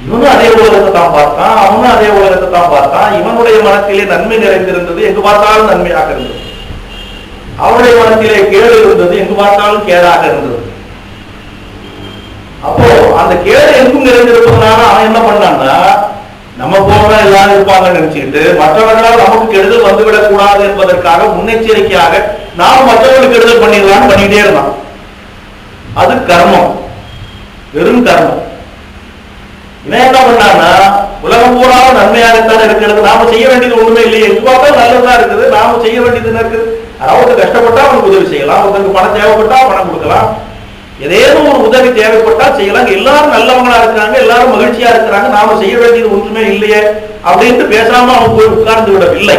இவனும் அதே உலகத்தை தான் பார்த்தான், அவனும் அதே உலகத்தை தான் பார்த்தான். இவனுடைய மனத்திலே நன்மை நிறைந்திருந்தது, எங்கு பார்த்தாலும் நன்மையாக இருந்தது. அவனுடைய மனத்திலே கேடு இருந்தது, எங்கு பார்த்தாலும் கேடாக இருந்தது. அப்போ அந்த கேடு எங்கும் நிறைந்திருப்பதனால அவன் என்ன பண்ணான்னா, நம்ம போல எல்லாரும் இருப்பாங்கன்னு நினைச்சுக்கிட்டு மற்றவர்களால் நமக்கு கெடுதல் வந்துவிடக் கூடாது என்பதற்காக முன்னெச்சரிக்கையாக நாம் மற்றவர்களுக்கு கெடுதல் பண்ணிடலாம்னு பண்ணிட்டே இருந்தான். அது கர்மம், வெறும் கர்மம். இவன் என்ன பண்ணான்னா, உலகம் பூராவும் நன்மையாகத்தான் இருக்கிறது, நாம செய்ய வேண்டியது ஒண்ணுமே இல்லையே, எங்க பார்த்தாலும் நல்லதுதான் இருக்குது, நாம செய்ய வேண்டியது என்ன இருக்குது. அதாவது கஷ்டப்பட்டா அவனுக்கு உதவி செய்யலாம், ஒருத்தருக்கு பணம் தேவைப்பட்டா பணம் கொடுக்கலாம், ஏதேனும் ஒரு உதவி தேவைப்பட்டா செய்யலாம். எல்லாரும் நல்லவங்களா இருக்கிறாங்க, எல்லாரும் மகிழ்ச்சியா இருக்கிறாங்க, நாம செய்ய வேண்டியது ஒன்றுமே இல்லையே அப்படின்ட்டு பேசாம அவன் போய் உட்கார்ந்து விடவில்லை.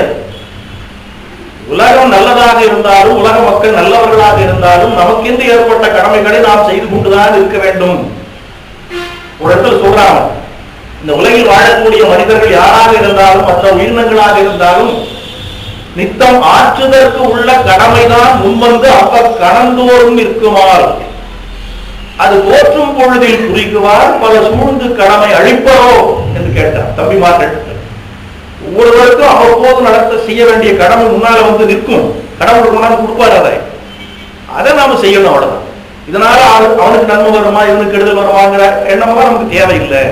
உலகம் நல்லதாக இருந்தாலும், உலக மக்கள் நல்லவர்களாக இருந்தாலும், நமக்கென்று ஏற்பட்ட கடமைகளை நாம் செய்து கொண்டுதான் இருக்க வேண்டும். ஒரு இடத்துல சொல்றாங்க, இந்த உலகில் வாழக்கூடிய மனிதர்கள் யாராக இருந்தாலும், மற்ற உயிரினங்களாக இருந்தாலும், நித்தம் ஆற்றுதற்கு உள்ள கடமைதான் முன்வந்து அப்ப கணந்தோறும் இருக்குமாறு அது போற்றும் பொழுதில் குறிக்குவார் பல சூழ்ந்து கடமை அழிப்பரோ என்று கேட்டார் தம்பிமார்கள். ஒவ்வொருவருக்கும் அவ்வப்போது நடத்த செய்ய வேண்டிய கடமை முன்னால வந்து நிற்கும், கடவுள் கொண்டாந்து கொடுப்பார், அதை நாம செய்யணும், அவ்வளவுதான். இதனால அவனுக்கு நன்மை வருமா, இவனுக்கு கெடுதல் வருமாங்கிற எண்ணமெல்லாம் நமக்கு தேவையில்லை.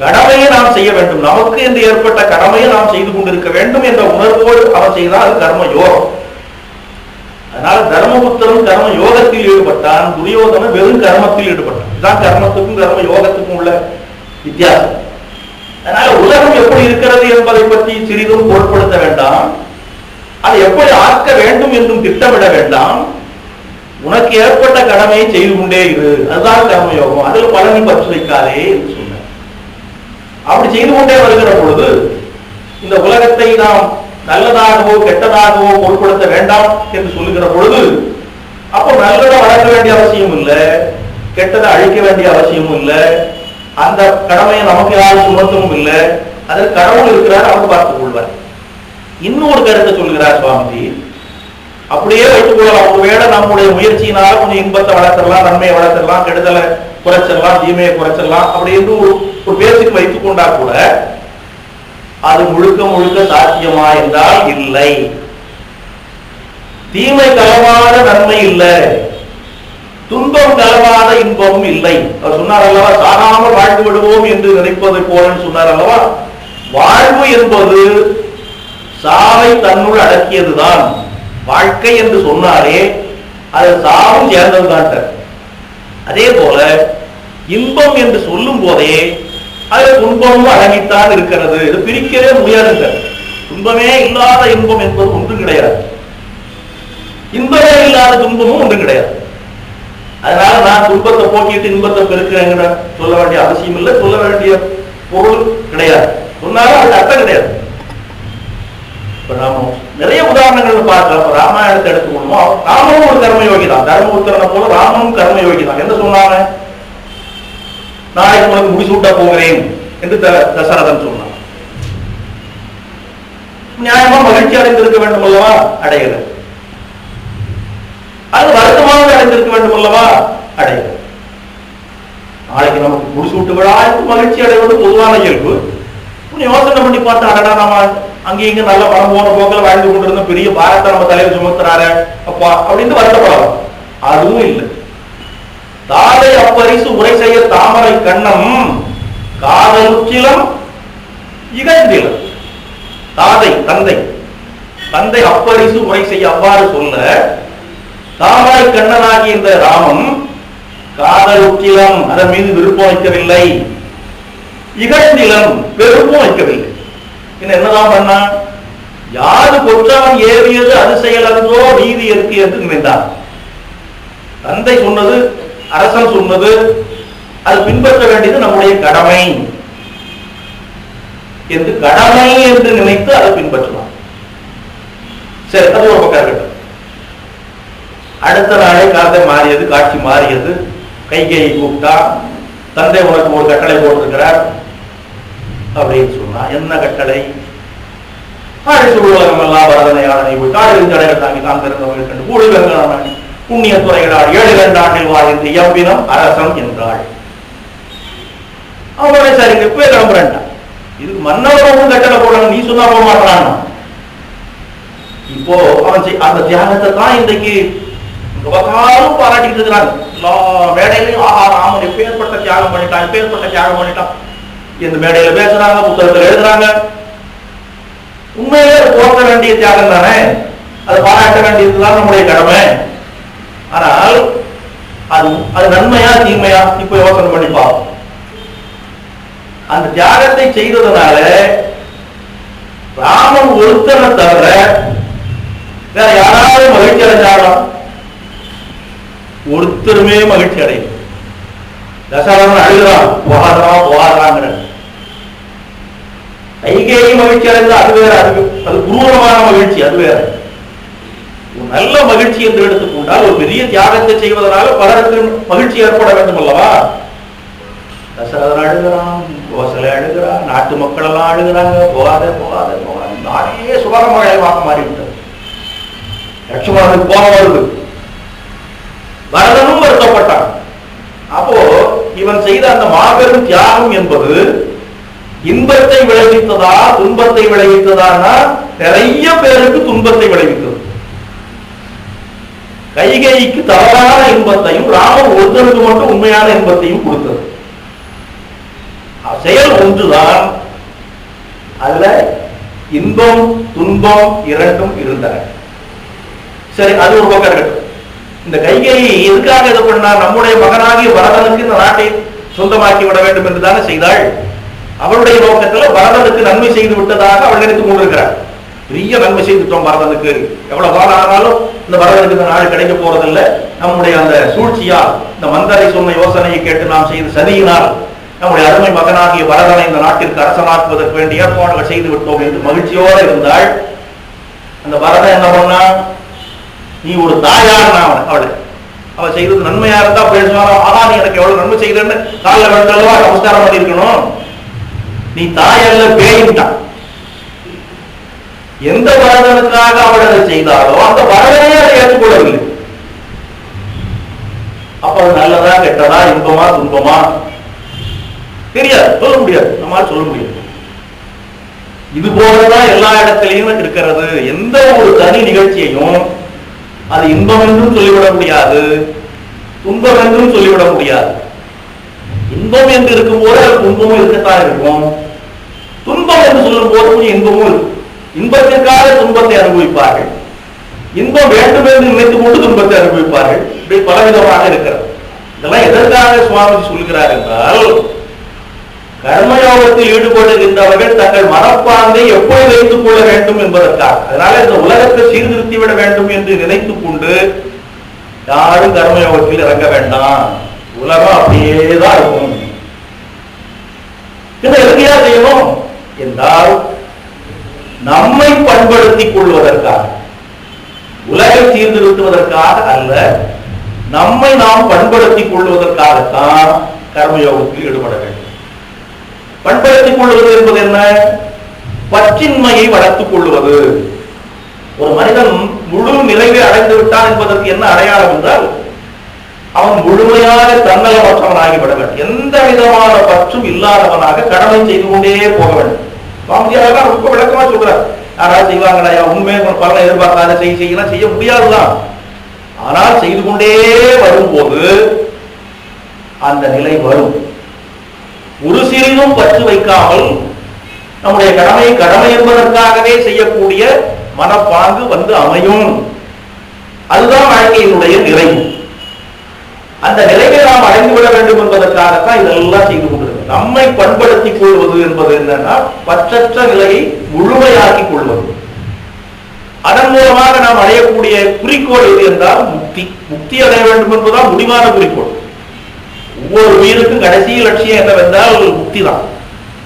கடமையை நாம் செய்ய வேண்டும், நமக்கு என்று ஏற்பட்ட கடமையை நாம் செய்து கொண்டிருக்க வேண்டும் என்ற உணர்வோடு அவன் செய்தால் அது கர்ம யோகம். அதனால தர்மபுத்திரன் கர்ம யோகத்தில் ஈடுபட்டான், துரியோதனன் வெறும் கர்மத்தில் ஈடுபட்டான். இதுதான் கர்மத்துக்கும் கர்ம யோகத்துக்கும் உள்ள வித்தியாசம். அதனால உலகம் எப்படி இருக்கிறது என்பதை பற்றி சிறிதும் பொருட்படுத்த வேண்டாம், அதை எப்படி ஆக்க வேண்டும் என்றும் திட்டமிட வேண்டாம். உனக்கு ஏற்பட்ட கடமையை செய்து கொண்டே இரு, அதுதான் கர்மயோகம். அதுல பலனை பற்று வைக்காதே என்று சொன்ன. அப்படி செய்து கொண்டே வருகிற பொழுது இந்த உலகத்தை நாம் நல்லதாகவோ கெட்டதாகவோ பொருட்படுத்த வேண்டாம் என்று சொல்லுகிற பொழுது அப்போ நல்லதை வளர்க்க வேண்டிய அவசியம் இல்லை, கெட்டதை அழிக்க வேண்டிய அவசியமும் இல்லை, அந்த கடமையை நமக்கு யாரும் சுமத்தவும் இல்லை. அதில் கடவுள் இருக்கிறார், அவர் பார்த்துக் கொள்வார். இன்னொரு கருத்தை சொல்கிறார் சுவாமிஜி. அப்படியே வைத்துக் கொள்ளலாம். ஒருவேளை நம்முடைய முயற்சியினால கொஞ்சம் இன்பத்தை வளர்த்தரலாம், நன்மையை வளர்த்தரலாம், கெடுதலை குறைச்சிடலாம், தீமையை குறைச்சிடலாம், அப்படி என்று ஒரு பேச்சுக்கு வைத்துக் கொண்டா கூட அது முழுக்க முழுக்க சாத்தியமா என்றால் இல்லை. தீமை கலவாத நன்மை இல்லை, துன்பம் கலவாத இன்பமும் இல்லை. அவர் சொன்னார் அல்லவா, சாகாமல் வாழ்ந்து விடுவோம் என்று நினைப்பதை போலன்னு சொன்னார் அல்லவா. வாழ்வு என்பது சாவை தன்னுள் அடக்கியதுதான். வாழ்க்கை என்று சொன்னாரே அது சாவும் சேர்ந்ததுதான். அதே போல இன்பம் என்று சொல்லும் போதே அது துன்பமும் அடங்கித்தான் இருக்கிறது. இது பிரிக்கவே முடியாதுங்க. துன்பமே இல்லாத இன்பம் என்பது ஒன்றும் கிடையாது, இன்பமே இல்லாத துன்பமும் ஒன்றும் கிடையாது. அதனால நான் துன்பத்தை போக்கிட்டு இன்பத்தை பெருக்கிறேங்கிற சொல்ல வேண்டிய அவசியம் இல்லை, சொல்ல வேண்டிய பொருள் கிடையாது. சொன்னாலும் அது அர்த்தம் கிடையாது. இப்ப நாம நிறைய உதாரணங்கள் பார்க்கலாம். ராமாயணத்தை எடுத்துக்கணும். ராமனும் ஒரு கர்மயோகி தான், தர்மபுத்திரனை போல ராமனும் கர்மயோகி தான். என்ன சொன்னாங்க? நாளைக்கு உனக்கு முடிசூட்ட போகிறேன் என்று தசரதன் சொன்னான். நியாயமா மகிழ்ச்சி அடைந்திருக்க வேண்டும் அல்லவா? அடையல. அது வருத்தமாக அடைந்திருக்க வேண்டும் அல்லவா? அடையல. நாளைக்கு நமக்கு முடிசூட்டு விழா மகிழ்ச்சி அடைவது பொதுவான இயல்பு. யோசனை பண்ணி பார்த்தா, அடடா நம்ம அங்கேயும் இங்க நல்ல பணம் போன போக்கில் வாழ்ந்து கொண்டிருந்த பெரிய பாரத்தை நம்ம தலைவர் சுமத்துறாரு அப்பா அப்படின்னு வருத்தப்படலாம். அதுவும் இல்லை. தாதை அப்பரிசு உரை செய்ய தாமரை கண்ணம் காதலுச்சிலம் இகழ்ந்திலம். தாதை தந்தை, தந்தை அப்பரிசு உரை செய்ய அவ்வாறு சொல்ல, தாமரை கண்ணனாகிய இந்த ராமன் காதலுச்சிலம் அதன் மீது விருப்பம் வைக்கவில்லை, இகழ்ந்திலம் வெறுப்பும் வைக்கவில்லை. என்னதான் பண்ணா? யாது கொற்றவன் ஏவியது அது செயலன்றோ நீதி இருக்கு என்று நினைத்தான். தந்தை சொன்னது, அரசன் சொன்னது, அது பின்பற்ற வேண்டியது நம்முடைய கடமை என்று கடமை என்று நினைத்து அதை பின்பற்றலாம். சரி, அது ஒரு பக்கம் இருக்கட்டும். அடுத்த நாளே காதை மாறியது, காட்சி மாறியது. கைகையை கூப்பிட்டா, தந்தை உனக்கு ஒரு கட்டளை போட்டிருக்கிறார் அப்படின்னு சொன்னா. என்ன கட்டளை? காடு சுழுவகம் எல்லாம் வரதனை ஆடனை போய் காடு தடைகள் தாங்கி தான் திறந்தவர்கள் கண்டு கூடு வெங்கடானி புண்ணிய துறைகளால் 7 ஆண்டில் வாழ்ந்து எம்பினம் அரசன் என்றாள். அவனே சரிங்க இப்ப கிளம்புறேன்டா. இதுக்கு மன்னவரும் கட்டளை போடணும், நீ சொன்னா போக மாட்டான். இப்போ அவன் அந்த தியாகத்தை தான் இன்றைக்கு விவகாரம் பாராட்டிட்டு இருக்கிறாங்க. எல்லா மேடையிலையும் ஆஹா ராமன் எப்பேற்பட்ட தியாகம் பண்ணிட்டான், எப்பேற்பட்ட தியாகம் பண்ணிட்டான் இந்த மேடையில பேசுறாங்க, புத்தகத்தில் எழுதுறாங்க. உண்மையிலே போற்ற வேண்டிய தியாகம் தானே, அதை பாராட்ட வேண்டியதுதான் நம்முடைய கடமை. ஆனால் அது நன்மையா தீமையா இப்ப யோசனை பண்ணி பார்ப்போம். அந்த தியாகத்தை செய்ததுனால ராமன் ஒருத்தனை தவிர வேற யாராவது மகிழ்ச்சி அடைஞ்சாலும் ஒருத்தருமே மகிழ்ச்சி அடையும். தசரதன் அழுகிறான், போகாதாங்கிற. கைகேயி மகிழ்ச்சி அடைந்து அது வேற, அது குரூரமான மகிழ்ச்சி, அது வேற. ஒரு நல்ல மகிழ்ச்சி என்று எடுத்துக்கொண்டால் ஒரு பெரிய தியாகத்தை செய்வதனால பலருக்கு மகிழ்ச்சி ஏற்பட வேண்டும் அல்லவா? தசரதன் அழுகிறான், கோசலை அழுகிறான், நாட்டு மக்கள் எல்லாம் அழுகிறாங்க, போகாத போகாத போகாத. நாடே சுகாரமாக மாறிவிட்டது. லட்சுமணனுக்கு கோபம் வருது, பரதனும் வருத்தப்பட்டான். அப்போ இவன் செய்த அந்த மாபெரும் தியாகம் என்பது இன்பத்தை விளைவித்ததா துன்பத்தை விளைவித்ததான்னா நிறைய பேருக்கு துன்பத்தை விளைவித்தது. கைகேயிக்கு தவறான இன்பத்தையும் ராமன் ஒருத்தருக்கு மட்டும் உண்மையான இன்பத்தையும் கொடுத்தது. செயல் ஒன்றுதான், அதுல இன்பம் துன்பம் இரண்டும் இருந்தன. சரி, அது ஒரு பக்கம் இருக்கட்டும். இந்த கைகேயி எதுக்காக இதை பண்ணார்? நம்முடைய மகனாகிய பரதனுக்கு இந்த நாட்டை சொந்தமாக்கி விட வேண்டும் என்று தானே செய்தாள். அவளுடைய நோக்கத்தில் பரதனுக்கு நன்மை செய்து விட்டதாக அவள் நினைத்துக் கொண்டிருக்கிறார். பெரிய நன்மை செய்துட்டோம் பரதனுக்கு, எவ்வளவு காலம் ஆனாலும் இந்த பரதனுக்கு இந்த நாடு கிடைக்க போறதில்லை. நம்முடைய அந்த சூழ்ச்சியால், இந்த மந்தரை சொன்ன யோசனையை கேட்டு நாம் செய்த சதியினால் நம்முடைய அருமை மகனாகிய பரதனை இந்த நாட்டிற்கு அரசனாக்குவதற்கு வேண்டிய ஏற்பாடுகள் செய்து விட்டோம் என்று மகிழ்ச்சியோடு இருந்தாள். அந்த பரதன் என்ன பண்ணா? நீ ஒரு தாயார் அவளை அவ செய்தது நன்மையா இருந்தா பேசுவாங்க, ஆனா நீ எனக்கு எவ்வளவு நன்மை செய்யலன்னு காலில் விழுந்தல்லவா நமஸ்காரம் பண்ணிருக்கணும். நீ தாயல்ல பேயிட்டான். எந்த வரதனுக்காக அவள் அதை செய்தாலோ அந்த வரதனையே அதை ஏற்றுக்கொள்ளவில்லை. அப்ப அது நல்லதா கெட்டதா இன்பமா துன்பமா தெரியாது, சொல்ல முடியாது, நம்மால் சொல்ல முடியாது. இது போலதான் எல்லா இடத்திலையும் இருக்கிறது. எந்த ஒரு தனி நிகழ்ச்சியையும் அது இன்பம் என்றும் சொல்லிவிட முடியாது, துன்பம் என்றும் சொல்லிவிட முடியாது. இன்பம் என்று இருக்கும் போது அது துன்பமும் இருக்கத்தான் இருக்கும். துன்பம் என்று சொல்லும் போது கொஞ்சம் இன்பமும் இருக்கும். இன்பத்திற்காக துன்பத்தை அனுபவிப்பார்கள், இன்பம் வேண்டும் என்று நினைத்துக் கொண்டு துன்பத்தை அனுபவிப்பார்கள். இப்படி பலவிதமாக இருக்கிறது. இதெல்லாம் எதற்காக சுவாமி சொல்கிறார் என்றால், கர்மயோகத்தில் ஈடுபடுகின்றவர்கள் தங்கள் மனப்பாங்கை எப்படி வைத்துக் கொள்ள வேண்டும் என்பதற்காக. அதனால இந்த உலகத்தை சீர்திருத்திவிட வேண்டும் என்று நினைத்துக் கொண்டு யாரும் கர்மயோகத்தில் இறங்க வேண்டாம், உலகம் அப்படியேதான் இருக்கும். இதை எதுக்கையா செய்யணும் என்றால், நம்மை பண்படுத்திக் கொள்வதற்காக, உலகை சீர்திருத்துவதற்காக அல்ல, நம்மை நாம் பண்படுத்திக் கொள்வதற்காகத்தான் கர்மயோகத்தில் ஈடுபட வேண்டும். பண்படுத்திக் கொள்வது என்பது என்ன? பற்றின்மையை வளர்த்துக் கொள்வது. ஒரு மனிதன் முழு நிறைவை அடைந்து விட்டான் என்பதற்கு என்ன அடையாளம் என்றால், அவன் முழுமையாக தன்னலமற்றவனாகிவிட வேண்டும், எந்த விதமான பற்றும் இல்லாதவனாக கடமை செய்து கொண்டே போக வேண்டும். சுவாமிஜியாக ரொம்ப விளக்கமா சொல்றார். யாராவது செய்வாங்களா, உண்மையை பலனை எதிர்பார்க்காத செய்யலாம், செய்ய முடியாதுதான். ஆனால் செய்து கொண்டே வரும்போது அந்த நிலை வரும். ஒரு சிறிதும் பற்று வைக்காமல் நம்முடைய கடமை என்பதற்காகவே செய்யக்கூடிய மனப்பாங்கு வந்து அமையும். அதுதான் வாழ்க்கையினுடைய நிறைவு. அந்த நிறைவை நாம் அடைந்துவிட வேண்டும் என்பதற்காகத்தான் இதெல்லாம் செய்து கொண்டிருக்கிறோம். நம்மை பண்படுத்திக் கொள்வது என்பது என்னன்னா, பற்றற்ற நிலையை முழுமையாக்கிக் கொள்வது. அதன் மூலமாக நாம் அடையக்கூடிய குறிக்கோள் எது என்றால் முக்தி. முக்தி அடைய வேண்டும் என்பதுதான் முடிவான குறிக்கோள். ஒவ்வொரு உயிருக்கும் கடைசி லட்சியம் என்னவென்றால் முக்தி தான்.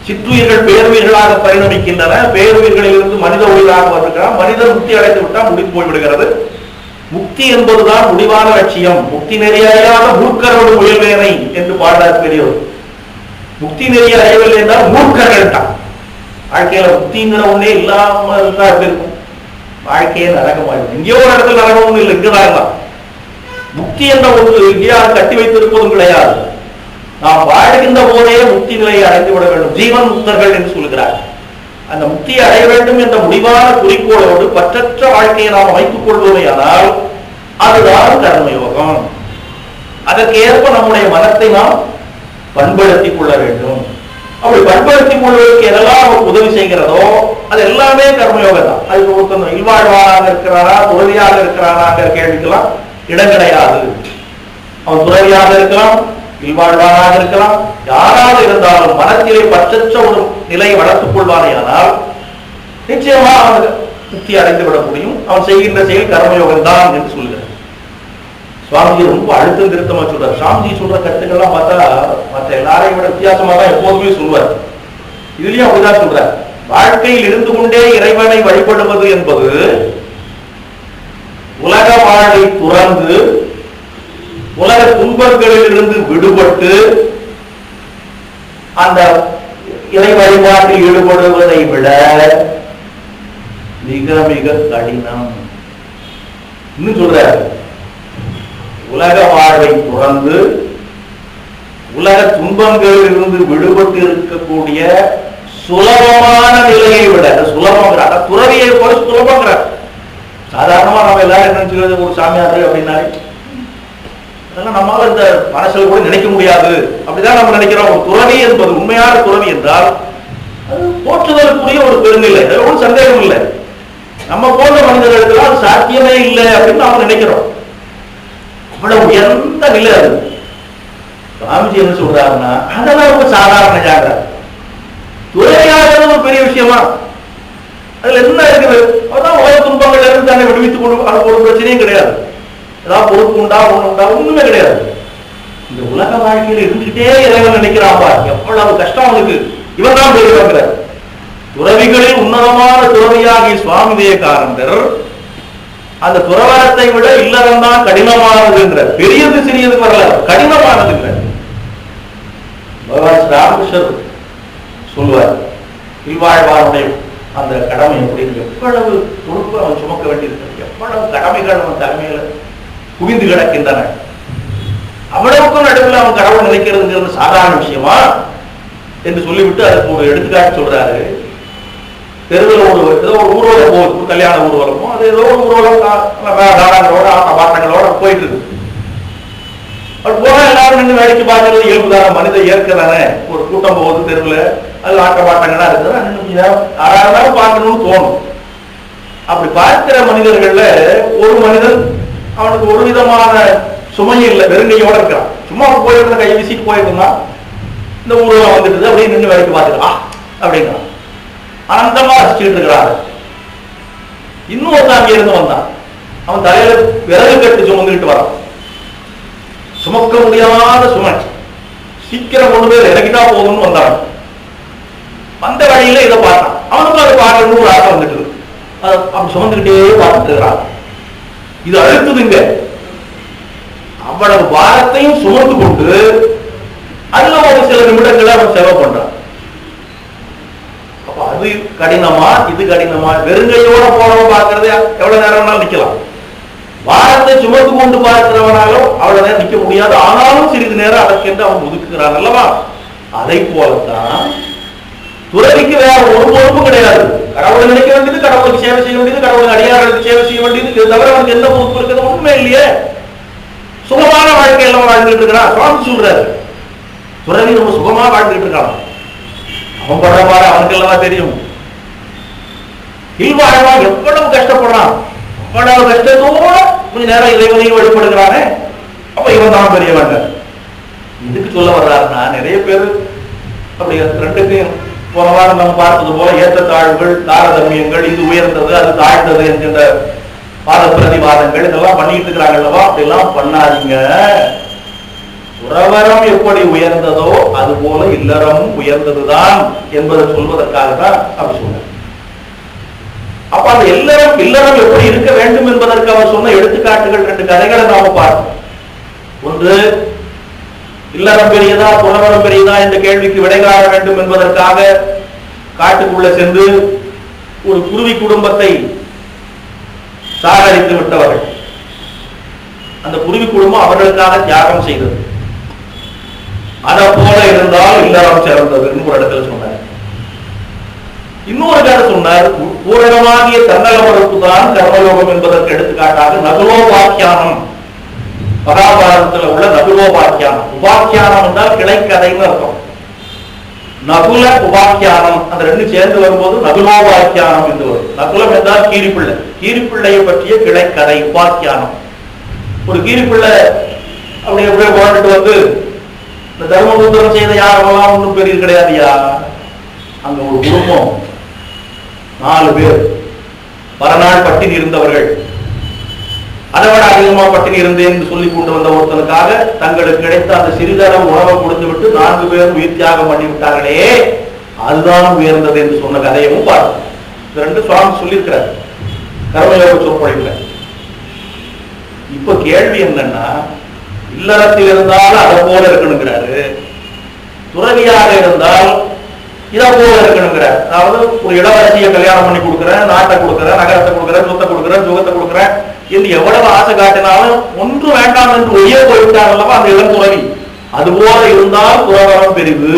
சிற்றுயிர்கள் பேருயிர்களாக பரிணமிக்கின்றன, பேருயிர்களில் இருந்து மனித உயிராக வருகிறான். மனிதன் முக்தி அடைந்து விட்டால் முடித்து போய்விடுகிறது. முக்தி என்பதுதான் முடிவான லட்சியம். முக்தி நெறியாத மூர்க்கரோடு முயல்வேனை என்று பாடுறார் பெரியவர். முக்தி நெறிய அடையவில்லை என்றால் மூர்க்கர்கள் தான். வாழ்க்கையில முக்திங்கிற ஒண்ணே இல்லாம இருந்தா எப்படி இருக்கும்? வாழ்க்கையே நரகமாயிடும். எங்கேயோ ஒரு இடத்துல நரகம் ஒண்ணு இல்லை, இங்கதான். முக்தி என்ற ஒன்று இந்தியாவை கட்டி வைத்திருப்பதும் கிடையாது. நாம் வாழ்கின்ற போதே முக்தி நிலையை அடைந்து விட வேண்டும். ஜீவன் முக்தர்கள் என்று சொல்கிறார். அந்த முக்தியை அடைய வேண்டும் என்ற முடிவான குறிக்கோளோடு பற்றற்ற வாழ்க்கையை நாம் அமைத்துக் கொள்வோமே ஆனால் அதுதான் கர்மயோகம். அதற்கு ஏற்ப நம்முடைய மனத்தை நாம் பண்படுத்திக் கொள்ள வேண்டும். அப்படி பண்படுத்திக் கொள்வதற்கு எதெல்லாம் உதவி செய்கிறதோ அது எல்லாமே கர்மயோகம் தான். அதுக்கு ஒருத்தர் இல்வாழ்வானாக இருக்கிறாரா துறவியாக இருக்கிறாராங்கிற கேள்விக்கெல்லாம் இடம் கிடையாது. அவன் துறவியாக இருக்கலாம், இல்வாழ்வானாக இருக்கலாம், யாராக இருந்தாலும் மனத்திலே பற்றற்ற ஒரு நிலையை வளர்த்துக் கொள்வானேயானால் நிச்சயமா அவனுக்கு முக்தி அடைந்து விட முடியும். அவன் செய்கின்ற செயல் கர்மயோகம் தான் என்று சொல்கிறார். சுவாமிஜி ரொம்ப அழுத்தம் திருத்தமா சொல்றார். சுவாமிஜி சொல்ற கருத்துக்கள்லாம் பார்த்தா மற்ற எல்லாரையும் விட வித்தியாசமா தான் எப்போதுமே சொல்வார். இதுலயும் அப்படிதான் சொல்றார். வாழ்க்கையில் இருந்து கொண்டே இறைவனை வழிபடுவது என்பது உலக வாழ்வை துறந்து உலக துன்பங்களில் இருந்து விடுபட்டு அந்த இறை வழிபாட்டில் ஈடுபடுவதை விட மிக மிக கடினம். இன்னும் சொல்றாரு, உலக வாழ்வை துறந்து உலக துன்பங்களில் இருந்து விடுபட்டு இருக்கக்கூடிய சுலபமான நிலையை விட, சுலபங்கிறார், துறவியை போல சுலபங்கிறார். சாதாரணமா நம்ம எல்லாரும் என்ன நினைச்சுக்கிறது, ஒரு சாமியார் அப்படின்னாரு அதெல்லாம் நம்மளால இந்த மனசில் கூட நினைக்க முடியாது அப்படிதான் நம்ம நினைக்கிறோம். ஒரு துறவி என்பது, உண்மையான துறவி என்றால் அது போற்றுதலுக்குரிய ஒரு பெருநிலை, ஒன்றும் சந்தேகம் இல்லை. நம்ம போன்ற மனிதர்களுக்கு அது சாத்தியமே இல்லை அப்படின்னு நாம நினைக்கிறோம். அவ்வளவு உயர்ந்த நிலை அது. சுவாமிஜி என்ன சொல்றாருன்னா, அதெல்லாம் ரொம்ப சாதாரண ஜாகிரதை. துறையாக ஒரு பெரிய விஷயமா, அதுல என்ன இருக்குது? அதான் உலக துன்பங்கள்ல இருந்து தன்னை விடுவித்துக் கொண்டு அது ஒரு பிரச்சனையும் கிடையாது. ஏதாவது பொறுப்பு உண்டா ஒண்ணு உண்டா ஒண்ணுமே கிடையாது. இந்த உலக வாழ்க்கையில இருந்துகிட்டே இறைவன் நினைக்கிறாப்பா, எவ்வளவு கஷ்டம் அவனுக்கு. இவன் தான் அந்த துறவரத்தை விட இல்லறம் தான் கடினமானதுங்கிற, பெரியது சிறியது வரல, கடினமானதுங்கிற. பகவான் ராமகிருஷ்ணர் சொல்லுவார், இல்வாழ்வாருடைய அந்த கடமை அப்படின்னு எவ்வளவு பொறுப்பு அவன் சுமக்க வேண்டியிருக்கிறது, எவ்வளவு கடமைகள் அவன் தலைமையில குவிந்து கிடக்கின்றன. அவ்வளவுக்கும் நடுவில் அவன் கடவுள் நினைக்கிறதுங்கிறது சாதாரண விஷயமா என்று சொல்லிவிட்டு அதுக்கு ஒரு எடுத்துக்காட்டு சொல்றாரு. தெருவில் ஏதோ ஒரு ஊர்வலம் போகுது, கல்யாண ஊர்வலமோ அது ஏதோ ஒரு ஊர்வலம் நாடங்களோட பாட்டங்களோட போயிட்டு இருக்கு. அது போனா எல்லாரும் நின்று வேடிக்கை பார்க்கறது இயல்புதான, மனித இயற்கை தானே. ஒரு கூட்டம் போகுது தெருவில், அது ஆட்ட பாட்டங்களா இருக்குது, யாராலும் பார்க்கணும்னு தோணும். அப்படி பார்க்கிற மனிதர்கள்ல ஒரு மனிதன் அவனுக்கு ஒரு விதமான சுமையும் இல்லை, வெறுங்கையோட இருக்கிறான். சும்மா போயிருந்த கையை வீசிட்டு போயிருந்தான், இந்த ஊர்வலம் வந்துட்டு அப்படியே நின்று வேலைக்கு பார்த்துக்கலாம் அப்படிங்கிறான். ஆனந்தமா ரசிச்சுட்டு இருக்கிறாங்க. இன்னொருத்தான் அங்கே இருந்து வந்தான், அவன் தலையில விறகு கட்டு சுமந்துக்கிட்டு வரான். சுமக்க முடியாத சுமை, சீக்கிரம் கொண்டு போய் இறக்கிட்டா போதும்னு வந்தான். வந்த வழியில இதை பார்த்தான், அவனுக்கும் அதை பார்க்கணும்னு ஒரு ஆசை வந்துட்டு அவன் சுமந்துக்கிட்டே பார்த்துட்டு இருக்கிறான். இது அழுத்துதுங்க, அவ்வளவு பாரத்தையும் சுமந்து கொண்டு அதுல ஒரு சில நிமிடங்களை அவன் செலவு பண்றான். அப்ப அது கடினமா இது கடினமா? வெறுங்கையோட போனவன் பார்க்கறது எவ்வளவு நேரம்னாலும் நிக்கலாம், பாரத்தை சுமந்து கொண்டு பார்க்கிறவனாலும் அவ்வளவு நேரம் நிக்க முடியாது. ஆனாலும் சிறிது நேரம் அதற்கென்று அவன் ஒதுக்குகிறான் அல்லவா? அதை போலத்தான் துறவிக்கு வேற ஒரு பொறுப்பும் கிடையாது. கடவுளை நினைக்க வேண்டியது, கடவுளுக்கு சேவை செய்ய வேண்டியது, கடவுளுக்கு அடியார்களுக்கு சேவை செய்ய வேண்டியது, இது தவிர அவனுக்கு எந்த பொறுப்பு இருக்கிறது ஒண்ணுமே இல்லையே. சுகமான வாழ்க்கை எல்லாம் வாழ்ந்துட்டு இருக்கிறான். சுவாமி சொல்றாரு, துறவி ரொம்ப சுகமா வாழ்ந்துட்டு இருக்கான். அவன் படுற மாதிரி அவனுக்கு எல்லாம் தெரியும். இல்வாழ்வா எவ்வளவு கஷ்டப்படுறான், அவ்வளவு கஷ்டத்தோட கொஞ்ச நேரம் இறைவனையும் வழிபடுகிறானே, அப்ப இவன் தான் பெரியவன். இதுக்கு சொல்ல வர்றாருன்னா, நிறைய பேர் அப்படி ரெண்டுக்கும் போன வாரம் நம்ம பார்த்தது போல ஏற்றத்தாழ்வுகள், தாரதமியங்கள், இது உயர்ந்தது அது தாழ்ந்தது என்கின்ற வாத பிரதிவாதங்கள் இதெல்லாம் பண்ணிட்டு இருக்கிறாங்க அல்லவா? அப்படி எல்லாம் பண்ணாதீங்க. துறவரம் எப்படி உயர்ந்ததோ அது போல இல்லறமும் உயர்ந்ததுதான் என்பதை சொல்வதற்காக தான் அப்படி சொன்னார். அப்ப அந்த இல்லறம் எப்படி இருக்க வேண்டும் என்பதற்கு அவர் சொன்ன எடுத்துக்காட்டுகள் ரெண்டு கதைகளை நாம பார்ப்போம். ஒன்று, இல்லறம் பெரியதா துறவரம் பெரியதா என்ற கேள்விக்கு விடை காண வேண்டும் என்பதற்காக காட்டுக்குள்ள சென்று ஒரு குருவி குடும்பத்தை சாகரித்து விட்டவர்கள். அந்த குருவி குடும்பம் அவர்களுக்காக தியாகம் செய்தது. அதை போல இருந்தால் இல்லறம் சிறந்தது ஒரு இடத்துல சொன்னார். இன்னொரு கதை சொன்னார், பூரணமாகிய தன்னலமறுப்பு தான் கர்மயோகம் என்பதற்கு எடுத்துக்காட்டாக நகுலோபாக்கியானம், மகாபாரதத்தில் உள்ள நகுலோபாக்கியானம். உபாக்கியானம் என்றால் கிளைக்கதைன்னு அர்த்தம். நகுல உபாக்கியானம் அந்த ரெண்டு சேர்ந்து வரும்போது நகுலோபாக்கியானம் என்று வரும். நகுலம் என்றால் கீரிப்பிள்ளை, கீரிப்பிள்ளையை பற்றிய கிளைக்கதை உபாக்கியானம். ஒரு கீரிப்பிள்ளை அப்படி எப்படியே போட்டுட்டு வந்து இந்த தர்மபுத்திரம் செய்த யாரெல்லாம் ஒன்றும் பெரிய கிடையாதுயா. அங்க ஒரு குடும்பம் 4 பேர் பரநாள் பட்டினி இருந்தவர்கள். அதை விட அதிகமா பட்டினி இருந்தேன் என்று சொல்லி கொண்டு வந்த ஒருத்தனுக்காக தங்களுக்கு கிடைத்த அந்த சிறிதளவு உணவை கொடுத்து விட்டு 4 பேர் உயிர் தியாகம் பண்ணி விட்டார்களே, அதுதான் உயர்ந்தது என்று சொன்ன கதையவும் பார்த்தோம். இது ரெண்டு சுவாமி சொல்லியிருக்கிறார் கர்மயோக சொற்பொழிவுல. இப்ப கேள்வி என்னன்னா, இல்லறத்தில் இருந்தால் அதை போல இருக்கணுங்கிறாரு, துறவியாக இருந்தால் இதை போல இருக்கணுங்கிறார். அதாவது ஒரு இளவரசியை கல்யாணம் பண்ணி கொடுக்குறேன், நாட்டை கொடுக்குறேன், நகரத்தை கொடுக்குறேன், சொத்தை கொடுக்குறேன், சுகத்தை கொடுக்குறேன் என்று எவ்வளவு ஆசை காட்டினாலும் ஒன்று வேண்டாம் என்று ஒய்ய போய்விட்டார் அல்லவா அந்த இளம் துறவி. அது போல இருந்தால் துறவரம் பெரிது.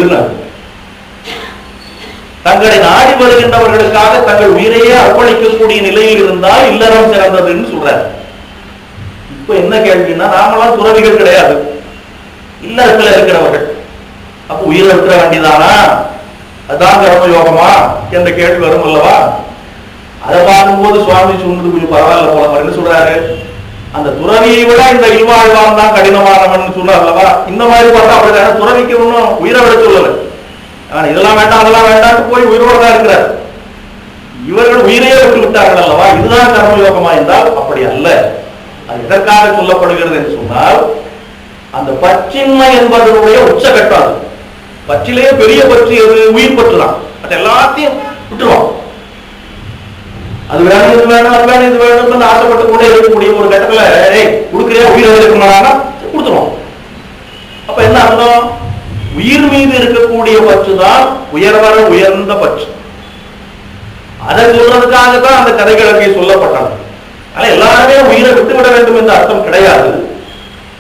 தங்களை நாடி வருகின்றவர்களுக்காக தங்கள் உயிரையே அர்ப்பணிக்கக்கூடிய நிலையில் இருந்தால் இல்லறம் சிறந்ததுன்னு சொல்றார். இப்ப என்ன கேள்வின்னா, நாமெல்லாம் துறவிகள் கிடையாது, இல்லறத்துல இருக்கிறவர்கள். அப்ப உயிரை விட்டுற வேண்டியதானா, அதான் கர்மயோகமா என்ற கேள்வி வரும் அல்லவா? அதை பார்க்கும்போது சுவாமி சொன்னது கொஞ்சம் பரவாயில்ல போல. என்ன சொல்றாரு, அந்த துறவியை விட இந்த இல்வாழ்வான் தான் கடினமானவன் சொன்னார் அல்லவா? இந்த மாதிரி பார்த்தா அப்படிதான். துறவிக்கு ஒன்றும் உயிரை விட சொல்லல, இதெல்லாம் வேண்டாம் அதெல்லாம் வேண்டாம் போய் உயிரோடு தான் இருக்கிறார். இவர்கள் உயிரையே விட்டு விட்டார்கள் அல்லவா? இதுதான் கர்மயோகமா என்றால் அப்படி அல்ல. அது எதற்காக சொல்லப்படுகிறது என்று சொன்னால், அந்த பற்றின்மை என்பதனுடைய உச்சகட்டம். பற்றிலேயே பெரிய பற்றி எது? உயிர் பற்றுதான். அது எல்லாத்தையும் விட்டுருவான். அது வேணும் இது வேணும் அது வேணும் இது வேணும் ஆசைப்பட்டு கொண்டே இருக்கக்கூடிய ஒரு கட்டத்துல கொடுக்குறே உயிர் இருக்கணும்னா கொடுத்துருவோம். அப்ப என்ன அர்த்தம்? உயிர் மீது இருக்கக்கூடிய பற்று தான் உயர்வர உயர்ந்த பற்று. அதை சொல்றதுக்காகத்தான் அந்த கதைகள் அங்கே சொல்லப்பட்டது. ஆனா எல்லாருமே உயிரை விட்டுவிட வேண்டும் என்ற அர்த்தம் கிடையாது.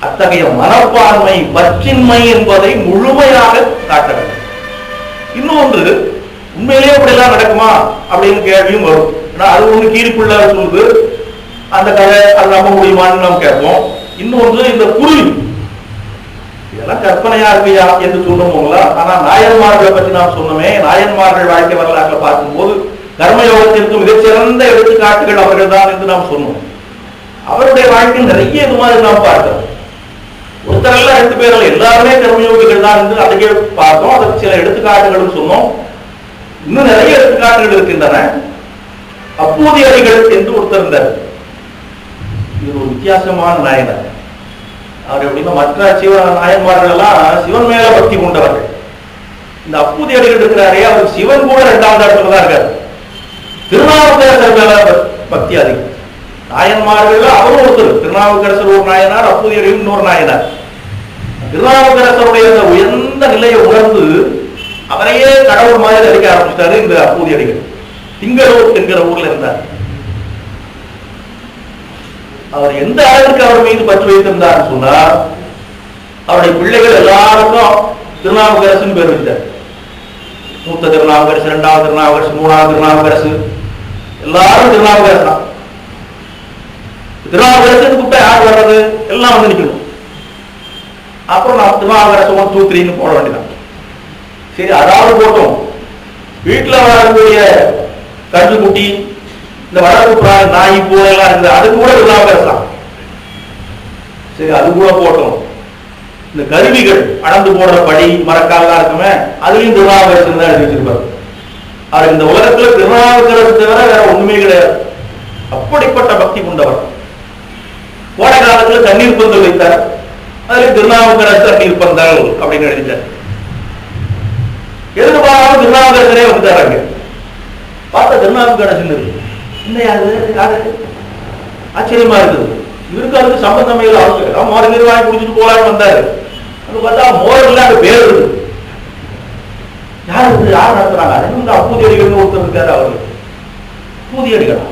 அத்தகைய மனப்பான்மை பற்றின்மை என்பதை முழுமையாக காட்ட வேண்டும். இன்னொன்று, உண்மையிலேயே அப்படியெல்லாம் நடக்குமா அப்படின்னு கேள்வியும் வரும். ஏன்னா அது ஒண்ணு கீழ்க்குள்ள சொல்லுது, அந்த கதை அது நம்ப முடியுமான்னு நாம் கேட்போம். இன்னொன்று, இந்த குருவி இதெல்லாம் கற்பனையா இருக்கையா என்று சொல்லுவோங்களா? ஆனா நாயன்மார்களை பற்றி நாம் சொன்னோமே, நாயன்மார்கள் வாழ்க்கை வரலாற்றை பார்க்கும்போது கர்மயோகத்திற்கு மிகச்சிறந்த எடுத்துக்காட்டுகள் அவர்கள் தான் என்று நாம் சொன்னோம். அவருடைய வாழ்க்கையில் நிறைய இது மாதிரி நாம் பார்த்தோம். ஒருத்தரெல்லாம் 2 பேர்கள் எல்லாருமே கர்மயோகிகள் தான் என்று அதையே பார்த்தோம். அதற்கு சில எடுத்துக்காட்டுகளும் சொன்னோம். இன்னும் நிறைய எடுத்துக்காட்டுகள் இருக்கின்றன. அப்பூதியடிகள் என்று ஒருத்தர் இருந்தார். இது ஒரு வித்தியாசமான நாயனர். அவர் எப்படின்னா மற்ற சிவ நாயன்மார்கள் எல்லாம் சிவன் மேல பக்தி கொண்டவர்கள். இந்த அப்பூதியடிகள் இருக்கிறாரே, அவர் சிவன் கூட 2வது இடத்துல தான் இருக்காரு. திருநாவுக்கரசர் மேல பக்தி அதிகம். நாயன்மார்கள் அவரும் ஒருத்தர். திருநாவுக்கரசர் ஒரு நாயனார், அப்பூதியடிகள் இன்னொரு நாயனார். திருநாவுக்கரசருடைய உயர்ந்த நிலையை உணர்ந்து அவரையே கடவுள் மாதிரி அடிக்க ஆரம்பிச்சிட்டாரு இந்த அப்பூதியடிகள். திங்களூர் என்கிற ஊர்ல இருந்தார். அவர் எந்த அளவுக்கு அவர் மீது பற்று வைத்திருந்தார் சொன்னார், அவருடைய பிள்ளைகள் எல்லாருக்கும் திருநாவுக்கரசு பேர் வைத்தார். மூத்த திருநாவுக்கரசு, 2வது திருநாவுக்கரசு, 3வது திருநாவுக்கரசு, எல்லாரும் திருநாவுக்கரசு தான். திருநாவுக்கரசு கூப்பிட்டா யார் வர்றது? எல்லாம் வந்து நிக்கணும். அப்புறம் நான் திருநாவுக்கரசு 1 2 3 போட வேண்டியதான். சரி, அதாவது போட்டோம். வீட்டுல வரக்கூடிய கன்று குட்டி, இந்த வளர்ப்பு பிராணி, நாய், பூனை எல்லாம் இருக்குது, அது கூட திருநாவுக்கரசு. சரி, அது கூட போட்டோம். இந்த கருவிகள் அளந்து போடுற படி மரக்கால்லாம் இருக்குமே, அதுலயும் திருநாவுக்கரசு தான் எழுதி வச்சிருப்பாரு. அவர் இந்த உலகத்துல திருநாவுக்கரசு தவிர வேற ஒண்ணுமே கிடையாது. அப்படிப்பட்ட பக்தி கொண்டவர். கோடை காலத்துல தண்ணீர் பந்தல் வைத்தார். அதுல திருநாவுக்கரசு தண்ணீர் பந்தல் அப்படின்னு எழுதிட்டார். எதிர்பாராம திருநாவுக்கரசரே வந்துட்டாங்க. பார்த்தா திருநாவுக்கரசு என்ன யாரு ஆச்சரியமா இருக்குது. இவருக்கு அதுக்கு சம்பந்தமே இல்லை. அவருக்கு மோர் நீர் வாங்கி குடிச்சிட்டு போலான்னு வந்தாரு. அது பார்த்தா மோர் இல்ல, அங்க பேர் இருக்கு. யாரு யார் நடத்துறாங்க? அது அப்பூதியடிகள் ஒருத்தர் இருக்காரு. அவரு பூதியடிகளா?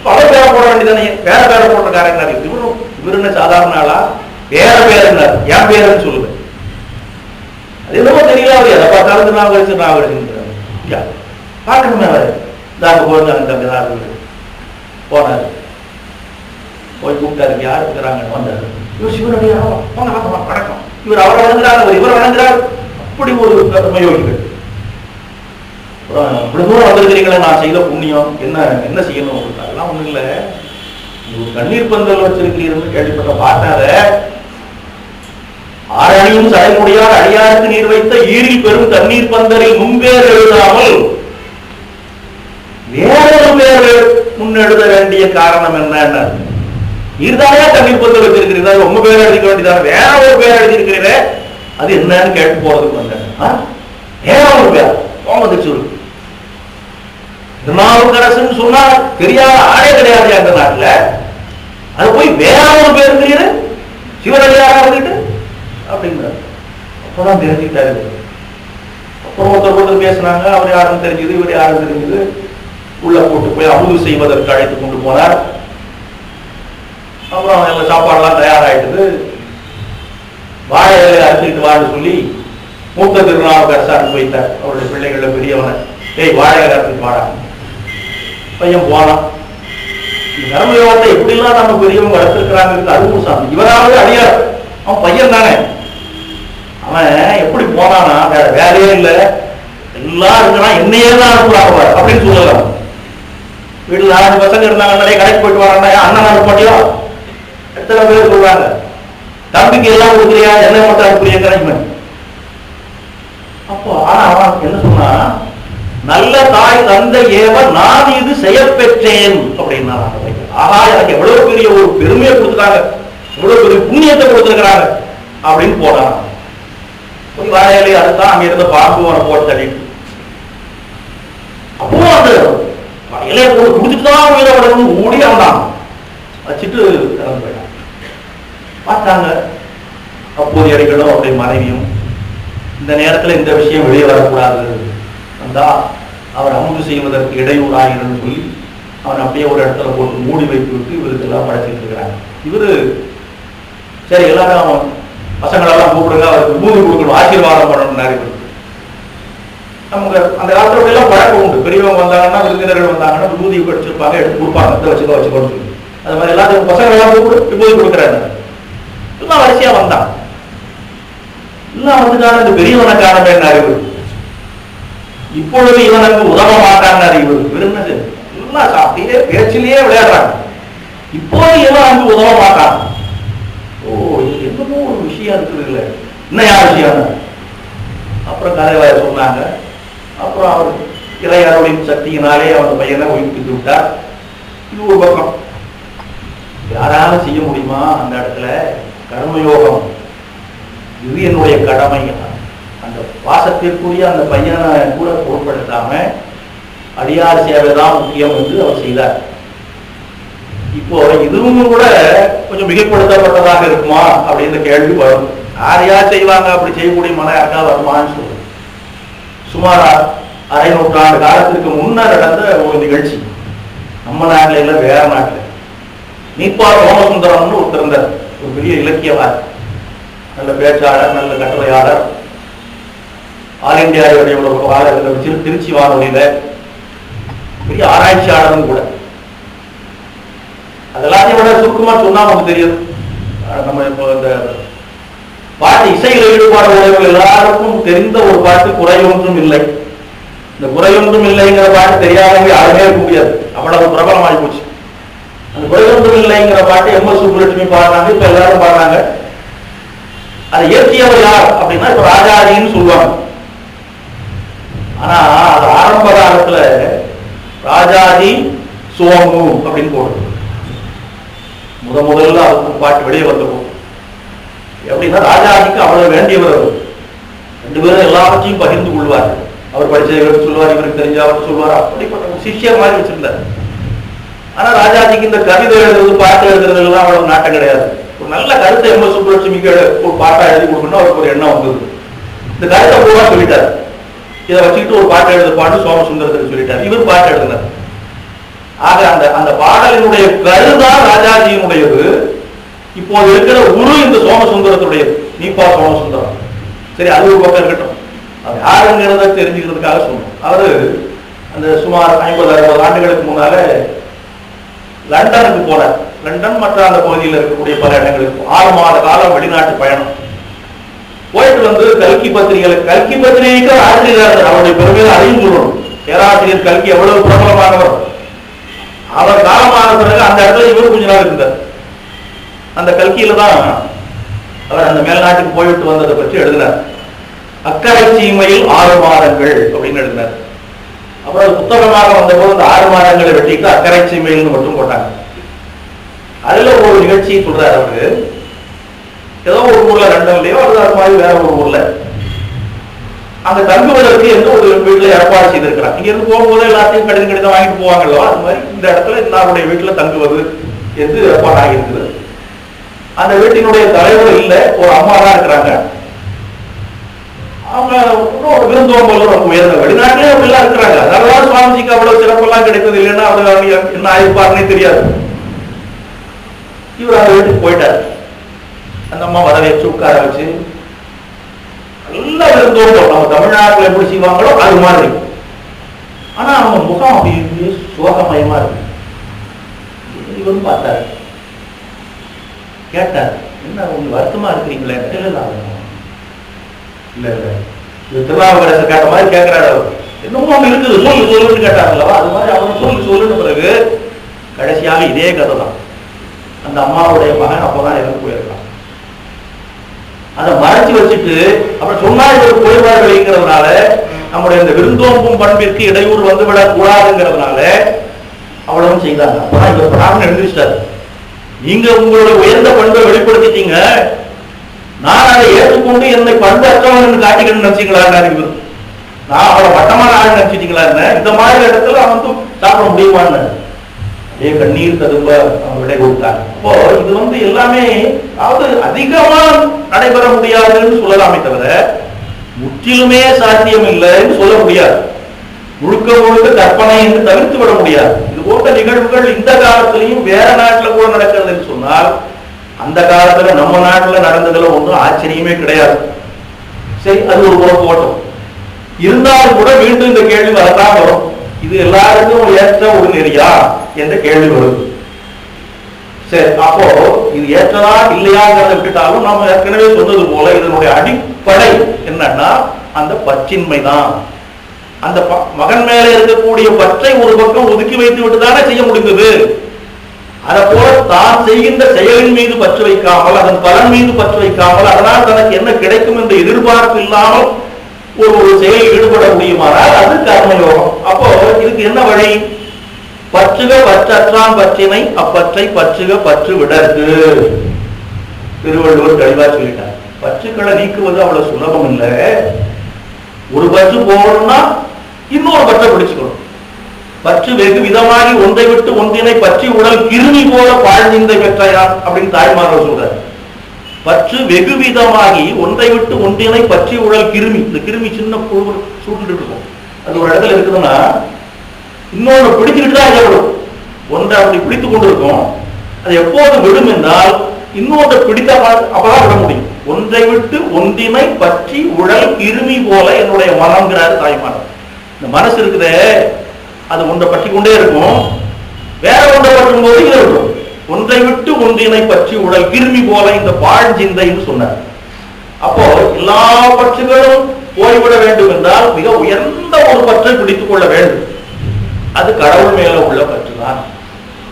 பல பேரை போட வேண்டியதானே. வேற பேரை போட்டிருக்காரு. இவரு என்ன சாதாரண ஆளா? வேற பேர் என்ன? என் பேருன்னு சொல்லுது. அது என்னமோ தெரியல. அவர் எதை பார்த்தாலும் திருநாவுக்கரசு நாவுக்கரசு பார்க்கணுமே. அவரு இதாக போயிருந்தாங்க. போனாரு, போய் கூப்பிட்டாரு. யாரு இருக்கிறாங்கன்னு வந்தாரு. இவர் சிவனுடைய வணக்கம். இவர் அவரை வணங்குறாரு, இவர் வணங்குறாரு. அப்படி ஒரு கர்மயோகிகள். இப்படி தூரம் வந்திருக்கிறீங்களே, நான் செய்த புண்ணியம் என்ன செய்யணும்? அதெல்லாம் ஒண்ணும் இல்லை. ஒரு கண்ணீர் பந்தல் வச்சிருக்கிறீர்கள் கேள்விப்பட்ட பார்த்தாத. ஆரணியும் சடைமுடியார் அடியாருக்கு நீர் வைத்த ஈரில் பெரும் தண்ணீர் பந்தலில் முன்பேர் எழுதாமல் வேறொரு பேர் முன்னெழுத வேண்டிய காரணம் என்ன? நீர்தானே தண்ணீர் பந்தல் வச்சிருக்கிறீர்கள், உங்க பேர் எழுதிக்க வேண்டியதான, வேற ஒரு பேர் எழுதியிருக்கிறீரே, அது என்னன்னு கேட்டு போறதுக்கு வந்தேன். வேற ஒரு பேர் சொல்லு. திருநாவுக்கரசுன்னு சொன்னா தெரியாத ஆளே கிடையாது அந்த நாட்டுல. அது போய் வேற ஒரு பேர் இருக்கிறீரு சிவனடியாரா இருந்துட்டு அப்படிங்கிறார். அப்பதான் தெரிஞ்சுக்கிட்டாரு. அப்புறம் ஒருத்தர் பேசினாங்க. அவர் யாருன்னு தெரிஞ்சது, இவர் யாருன்னு தெரிஞ்சது. உள்ள போட்டு போய் அமுது செய்வதற்கு அழைத்து கொண்டு போனார். அப்புறம் எல்லாம் சாப்பாடுலாம் தயாராயிட்டது. வாழை அறுத்துக்கிட்டு வான்னு சொல்லி மூத்த திருநாவுக்கரசு அனுப்பி வைத்தார். அவருடைய பிள்ளைகள பெரியவனை, வாழை அறுத்துட்டு வாடா. பையன் போனான். கர்மயோகத்தை எப்படிலாம் நம்ம பெரியவங்க வளர்த்துருக்கிறாங்க. அதுவும் சாமி இவராவது அடியார், அவன் பையன் தானே. அவன் எப்படி போனானா, வேற வேலையே இல்லை, எல்லாம் இருக்கிறான், என்னையே தான் அனுப்புறாங்க அப்படின்னு சொல்லலாம். வீட்டுல 4 பசங்க இருந்தாங்க, நிறைய கடைக்கு போயிட்டு வராங்க, அண்ணன் அனுப்ப மாட்டியா? எத்தனை பேர் சொல்றாங்க, தம்பிக்கு எல்லாம் கொடுக்குறியா, என்ன மட்டும் அனுப்புறிய கிடைக்குமே. அப்போ ஆனா அவன் என்ன சொன்னா, நல்ல தாய் தந்தை ஏவ நான் இது செயற்பெற்றேன் அப்படின்னா. ஆஹா, எனக்கு எவ்வளவு பெரிய ஒரு பெருமையை கொடுத்துட்டாங்க, எவ்வளவு பெரிய புண்ணியத்தை கொடுத்துருக்கிறாங்க அப்படின்னு போனான். போய் வாழையிலே அதுதான் அங்க இருந்த பாம்பு அவனை போட்டு தள்ளிட்டு. அப்போ அந்த இலையை போட்டு குடிச்சிட்டு தான் உயிரை விடணும் ஓடி அவன் வச்சுட்டு இறந்து போயிட்டான். பார்த்தாங்க அப்போதைய அடிகளும் அவருடைய மனைவியும் இந்த நேரத்தில் இந்த விஷயம் வெளியே வரக்கூடாது வந்தா அவர் அமுது செய்வதற்கு இடையூறாகிறன்னு சொல்லி அவன் அப்படியே ஒரு இடத்துல போட்டு மூடி வைத்து விட்டு இவருக்கு எல்லாம் படைச்சிட்டு இருக்கிறாங்க. இவரு சரி எல்லாரும் அவன் பசங்களெல்லாம் கூப்பிடுங்க, அவருக்கு விபூதி கொடுக்கணும், ஆசீர்வாதம் பண்ணணும்னாரு. இவருக்கு நமக்கு அந்த காலத்துல எல்லாம் பழக்கம் உண்டு. பெரியவங்க வந்தாங்கன்னா விருந்தினர்கள் வந்தாங்கன்னா விபூதி படிச்சிருப்பாங்க, எடுத்து கொடுப்பாங்க, இதை வச்சுக்கோன்னு சொல்லி. அது மாதிரி எல்லாத்தையும் பசங்க எல்லாம் கூப்பிடு விபூதி கொடுக்குறாங்க. எல்லாம் வரிசையா வந்தான். எல்லாம் வந்துட்டான இந்த பெரியவனை காணமேன்னாரு இவரு. இப்பொழுது இவனுக்கு உதவ மாட்டான்னாரு இவரு. விரும்பினது எல்லாம் அப்படியே பேச்சிலேயே விளையாடுறாங்க. இப்போது இவன் அங்கு உதவ மாட்டான். ஓ, இது என்னமோ ஒரு விஷயம் இருக்குது இல்லை, என்ன யார் விஷயம்? அப்புறம் கதைவாய சொன்னாங்க. அப்புறம் அவர் இறையாருடைய சக்தியினாலே அவன் பையனை உயிர்ப்பித்து விட்டார். இது ஒரு பக்கம். யாராலும் செய்ய முடியுமா அந்த இடத்துல? கர்மயோகம் இது என்னுடைய கடமை. அந்த வாசத்திற்குரிய அந்த பையனை கூட பொருட்படுத்தாம அடியார் சேவை தான் முக்கியம் என்று அவர் செய்தார். இப்போ இதுவும் கூட கொஞ்சம் மிகைப்படுத்தப்பட்டதாக இருக்குமா அப்படின்னு கேள்வி வரும். யார் யார் செய்வாங்க, அப்படி செய்யக்கூடிய மன யாருக்கா வருமானு சொல்லுவோம். சுமார் அரை நூற்றாண்டு காலத்திற்கு முன்னர் நடந்த ஒரு நிகழ்ச்சி நம்ம நாட்டில் இல்லை, வேற நாட்டில். நீப்பா சோமசுந்தரம்னு ஒருத்தர் இருந்தார், ஒரு பெரிய இலக்கியவாதி, நல்ல பேச்சாளர், நல்ல கட்டுரையாளர், ஆல் இந்தியா திருச்சி வானொலியில பெரிய ஆராய்ச்சியாளரும் கூட. அதெல்லாத்தையும் விட சுருக்கமா சொன்னா நமக்கு தெரியும். நம்ம இப்போ இந்த பாட்டு இசையில ஈடுபாடு உடையவர்கள் எல்லாருக்கும் தெரிந்த ஒரு பாட்டு குறையொன்றும் இல்லை. இந்த குறையொன்றும் இல்லைங்கிற பாட்டு தெரியாதவங்க யாருமே இருக்க முடியாது, அவ்வளவு பிரபலமாகி போச்சு. அந்த குறையொன்றும் இல்லைங்கிற பாட்டு எம்.எஸ். சுப்புலட்சுமி பாடுறாங்க, இப்ப எல்லாரும் பாடுறாங்க. அதை இயற்றியவர் யார் அப்படின்னா இப்ப ராஜாஜின்னு சொல்லுவாங்க. ஆனா அது ஆரம்ப காலத்துல ராஜாஜி சோமு அப்படின்னு போடுறது. முதல்ல அதுக்கு பாட்டு வெளியே வந்துடும். எப்படின்னா ராஜாஜிக்கு அவ்வளவு வேண்டியவர் அவர். ரெண்டு பேரும் எல்லாவற்றையும் பகிர்ந்து கொள்வார். அவர் படிச்சதை சொல்லுவார், இவருக்கு தெரிஞ்ச அவர் சொல்லுவார். அப்படிப்பட்ட ஒரு சிஷ்யர் மாதிரி வச்சிருந்தார். ஆனா ராஜாஜிக்கு இந்த கவிதை எழுதுறது, பாட்டு எழுதுறது எல்லாம் அவ்வளவு நாட்டம் கிடையாது. ஒரு நல்ல கருத்தை எம்.எஸ். சுப்புலட்சுமிக்கு ஒரு பாட்டா எழுதி கொடுக்கணும் அவருக்கு ஒரு எண்ணம் வந்தது. இந்த கருத்தை பூரா சொல்லிட்டார். இதை வச்சுக்கிட்டு ஒரு பாட்டு எழுத பாட்டு சோமசுந்தரத்துக்கு சொல்லிட்டார். இவர் பாட்டு எழுதினார். ஆக அந்த அந்த பாடலினுடைய கருதான் ராஜாஜியினுடையது. இப்போது இருக்கிற குரு இந்த சோமசுந்தரத்துடையது, நீப்பா சோமசுந்தரம். சரி, அது ஒரு பக்கம் இருக்கட்டும். அது யாருங்கிறத தெரிஞ்சுக்கிறதுக்காக சொன்னோம். அவரு அந்த சுமார் 50-60 ஆண்டுகளுக்கு முன்னால லண்டனுக்கு போனார். லண்டன் மற்ற அந்த பகுதியில் இருக்கக்கூடிய பல இடங்களுக்கு 6 மாத காலம் வெளிநாட்டு பயணம் போயிட்டு வந்து கல்கி பத்திரிகைக்கு ஆசிரியர், அவருடைய பெருமையை அதையும் சொல்லணும். பேராசிரியர் கல்கி எவ்வளவு பிரபலமானவர். அவர் காலமான பிறகு அந்த இடத்துல இவர் கொஞ்ச நாள் இருந்தார். அந்த கல்கியில தான் அவர் அந்த மேல்நாட்டுக்கு போயிட்டு வந்ததை பற்றி எழுதினார். அக்கறை சீமையில் 6 மாதங்கள் அப்படின்னு எழுதினார். அப்புறம் அது புத்தகமாக வந்தபோது அந்த 6 மாதங்களை வெட்டிட்டு அக்கறை சீமையில்னு மட்டும் போட்டாங்க. அதுல ஒரு நிகழ்ச்சியை சொல்றாரு. அவரு ஏதோ ஒரு ஊர்ல, லண்டன்லயோ அல்லது அது மாதிரி வேற ஒரு ஊர்ல அங்க தங்குவதற்கு என்று ஒரு வீட்டுல ஏற்பாடு செய்திருக்கிறார். இங்க இருந்து போகும்போது எல்லாத்தையும் கடிதம் வாங்கிட்டு போவாங்களோ, அது மாதிரி இந்த இடத்துல எல்லாருடைய வீட்டுல தங்குவது என்று ஏற்பாடு ஆகியிருக்கிறது. அந்த வீட்டினுடைய தலைவர் இல்ல, ஒரு அம்மா தான் இருக்கிறாங்க. அவங்க ஒரு விருந்தோம்பல் ரொம்ப உயர்ந்த, வெளிநாட்டிலே அப்படிலாம் இருக்கிறாங்க. அதனாலதான் சுவாமிஜிக்கு அவ்வளவு சிறப்பெல்லாம் கிடைத்தது. இல்லைன்னா அவங்க என்ன ஆயிருப்பாருன்னே தெரியாது. இவர் அந்த வீட்டுக்கு போயிட்டார். அந்த அம்மா வரவேற்று உட்கார வச்சு நல்ல விருந்தோம்பல், நம்ம தமிழ்நாட்டில் எப்படி செய்வாங்களோ அது மாதிரி. ஆனா அவங்க முகம் அப்படி சோகமயமா இருக்கு. இவரும் பார்த்தாரு, கேட்டார், என்ன உங்களுக்கு வருத்தமா இருக்கிறீங்களே? இல்ல இல்ல இது திருநாவுக்கரசர் கேட்ட மாதிரி கேட்கிறாரு. அவர் என்னமோ அங்க இருக்குது, சொல்லுன்னு கேட்டாருல்லவா, அது மாதிரி அவரும் சொல்லுன்னு பிறகு கடைசியாக இதே கதை தான். அந்த அம்மாவுடைய மகன் அப்பதான் இறந்து போயிருக்கான். அதை மறைச்சு வச்சுட்டு அப்புறம் சொன்னா இவர் குறைபாடுகள்ங்கிறதுனால, நம்முடைய இந்த விருந்தோம்பும் பண்பிற்கு இடையூறு வந்துவிடக் கூடாதுங்கிறதுனால அவ்வளவும் செய்தாங்க. அப்பதான் இவர் பிராமணன் எழுந்திரிச்சிட்டாரு. நீங்க உங்களுடைய உயர்ந்த பண்பை வெளிப்படுத்திட்டீங்க, நான் அதை ஏற்றுக்கொண்டு என்னை பண்பு அற்றவன் காட்டிக்கணும்னு நினைச்சீங்களா? இவர் நான் அவளை வட்டமான ஆள் நினைச்சிட்டீங்களா? இந்த மாதிரி இடத்துல அவன் சாப்பிட முடியுமான்னு அதே கண்ணீர் ததும்ப அவங்க விடை கொடுத்தாங்க. அப்போ இது எல்லாமே அதாவது அதிகமா நடைபெற முடியாதுன்னு சொல்லலாமே தவிர முற்றிலுமே சாத்தியம் இல்லைன்னு சொல்ல முடியாது. முழுக்க முழுக்க கற்பனை என்று தவிர்த்து விட முடியாது. இது போன்ற நிகழ்வுகள் இந்த காலத்திலையும் வேற நாட்டுல கூட நடக்கிறதுன்னு சொன்னால் அந்த காலத்துல நம்ம நாட்டுல நடந்ததுல ஒன்றும் ஆச்சரியமே கிடையாது. சரி, அது ஒரு புறம் போட்டோம். இருந்தாலும் கூட மீண்டும் இந்த கேள்வி வரதான் வரும். இது எல்லாருக்கும் ஏற்ற ஒரு நெறியா என்ற கேள்வி வருது. சரி, அப்போ இது ஏற்றதா இல்லையாங்கிறத விட்டுட்டாலும் நாம ஏற்கனவே சொன்னது போல இதனுடைய அடிப்படை என்னன்னா அந்த பற்றின்மை தான். அந்த மகன் மேல இருக்கக்கூடிய பற்றை ஒரு பக்கம் ஒதுக்கி வைத்து விட்டு தானே செய்ய முடிந்தது. அதை போல தான் செய்கின்ற செயலின் மீது பற்று வைக்காமல், அதன் பலன் மீது பற்று வைக்காமல், அதனால் தனக்கு என்ன கிடைக்கும் என்ற எதிர்பார்ப்பு இல்லாமல் ஒரு செயலில் ஈடுபட முடியுமானால் அது கர்மயோகம். அப்போ இதுக்கு என்ன வழி? பற்றுக பற்றற்றான் பற்றினை அப்பற்றை பற்றுக பற்று விடற்கு. திருவள்ளுவர் தெளிவா சொல்லிட்டார். பற்றுக்களை நீக்குவது அவ்வளவு சுலபம் இல்லை. ஒரு பற்று போகணும்னா இன்னொரு பற்றை பிடிச்சுக்கணும். பற்று வெகு விதமாகி ஒன்றை விட்டு ஒன்றினை பற்றி உடல் கிருமி போல பாழ்நிந்தை பெற்றான் அப்படின்னு தாய்மார்கள் சொல்றாரு. பற்று வெகு விதமாகி ஒன்றை விட்டு ஒன்றினை பற்றி உடல் கிருமி. இந்த கிருமி சின்ன புழு சூட்டுட்டு இருக்கும். அது ஒரு இடத்துல இருக்குதுன்னா இன்னொன்று பிடிச்சுக்கிட்டு தான் விடும். ஒன்றை அப்படி பிடித்துக் கொண்டு இருக்கும். அது எப்போது விடும் என்றால் இன்னொன்று பிடித்த அப்பதான் விட முடியும். ஒன்றை விட்டு ஒன்றினை பற்றி உடல் கிருமி போல என்னுடைய மனம்ங்கிறாரு தாய்மானவர். இந்த மனசு இருக்குதே அது ஒன்றை பற்றி கொண்டே இருக்கும். வேற ஒன்றை பற்றும் போது இது இருக்கும். ஒன்றை விட்டு ஒன்றினை பற்றி உடல் கிருமி போல இந்த பாழ் சிந்தைன்னு சொன்னார். அப்போ எல்லா பற்றுகளும் போய்விட வேண்டும் என்றால் மிக உயர்ந்த ஒரு பற்றை பிடித்துக் கொள்ள வேண்டும். அது கடவுள் மேல உள்ள பற்றுதான்.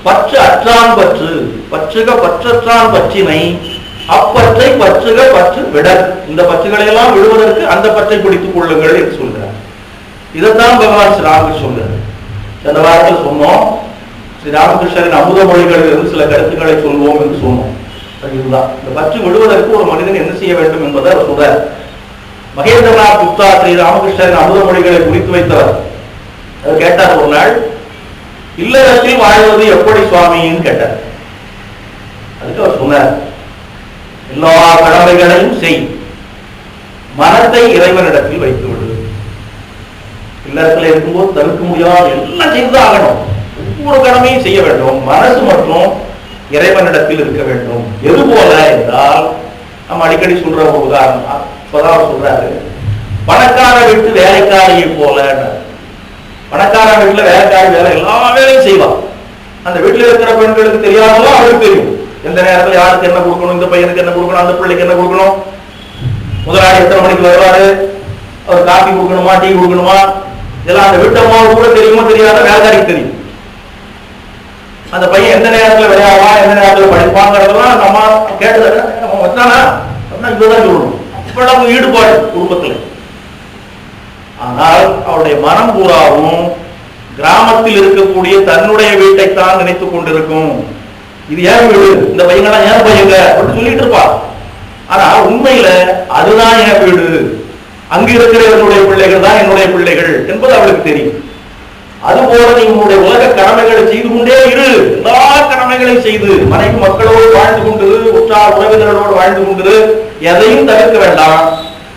பற்று அற்றான் பற்று பற்றுக பற்றற்றான் பற்றினை அப்பற்றை பற்றுக பற்று விட. இந்த பற்றுகளை எல்லாம் விடுவதற்கு அந்த பற்றை பிடித்துக் கொள்ளுங்கள் என்று சொல்கிறார். இதைத்தான் பகவான் ஸ்ரீ ராமகிருஷ்ணர் சொல்றார். சென்ற வாரத்தில் சொன்னோம், ஸ்ரீ ராமகிருஷ்ணரின் அமுத மொழிகளில் இருந்து சில கருத்துக்களை சொல்வோம் என்று சொன்னோம். இதுதான் இந்த பற்று விடுவதற்கு ஒரு மனிதன் என்ன செய்ய வேண்டும் என்பதை அவர் சொல்றார். மகேந்திரநாத் குப்தா ஸ்ரீ ராமகிருஷ்ணரின் அமுத மொழிகளை குறித்து வைத்தவர். அவர் கேட்டார் ஒரு நாள், இல்லறத்தில் வாழ்வது எப்படி சுவாமின்னு கேட்டார். அதுக்கு அவர் சொன்னார், எல்லா கடமைகளையும் செய், மனத்தை இறைவனிடத்தில் வைத்து விடு. இல்லறத்தில் இருக்கும்போது தவிர்க்க முடியாது, எல்லாம் செய்து ஆகணும். ஒவ்வொரு கடமையும் செய்ய வேண்டும். மனசு மற்றும் இறைவனிடத்தில் இருக்க வேண்டும். எது போல என்றால் நம்ம அடிக்கடி சொல்ற ஒரு உதாரணம் சொல்றாரு, பணக்கார வீட்டு வேலைக்காரியை போல. பணக்கார வீட்டுல வேலைக்காரி வேலை எல்லா வேலையும் செய்வான். அந்த வீட்டுல இருக்கிற பெண்களுக்கு தெரியாதோ அவருக்கு தெரியும். எந்த நேரத்தில் யாருக்கு என்ன கொடுக்கணும், இந்த பையனுக்கு என்ன கொடுக்கணும், அந்த பிள்ளைக்கு என்ன கொடுக்கணும், முதலாளி எத்தனை மணிக்கு வருவாரு, அவர் காஃபி கொடுக்கணுமா டீ கொடுக்கணுமா, இதெல்லாம் அந்த வீட்டம்மாவுக்கு கூட தெரியுமோ தெரியாத வேலைக்காரிக்கு தெரியும். அந்த பையன் எந்த நேரத்தில் விளையாடுவான், எந்த நேரத்தில் படிப்பாங்கிறதெல்லாம் நம்ம கேட்டது வச்சானா இதுதான் சொல்லணும். இவ்வளவு ஈடுபாடு குடும்பத்தில். ஆனால் அவருடைய மனம் பூராவும் கிராமத்தில் இருக்கக்கூடிய தன்னுடைய வீட்டைத்தான் நினைத்துக் கொண்டிருக்கும். இது ஏன் வீடு, இந்த பையங்களாம் ஏன் பையங்க அப்படின்னு சொல்லிட்டு இருப்பா. ஆனா உண்மையில அதுதான் என் வீடு, அங்கு இருக்கிற என்னுடைய பிள்ளைகள் தான் என்னுடைய பிள்ளைகள் என்பது அவளுக்கு தெரியும். அதுபோல நீ உன்னுடைய உலக கடமைகளை செய்து கொண்டே இரு. எல்லா கடமைகளையும் செய்து மனைவி மக்களோடு வாழ்ந்து கொண்டிரு, உற்றார் உறவினர்களோடு வாழ்ந்து கொண்டிரு, எதையும் தவிர்க்க வேண்டாம்.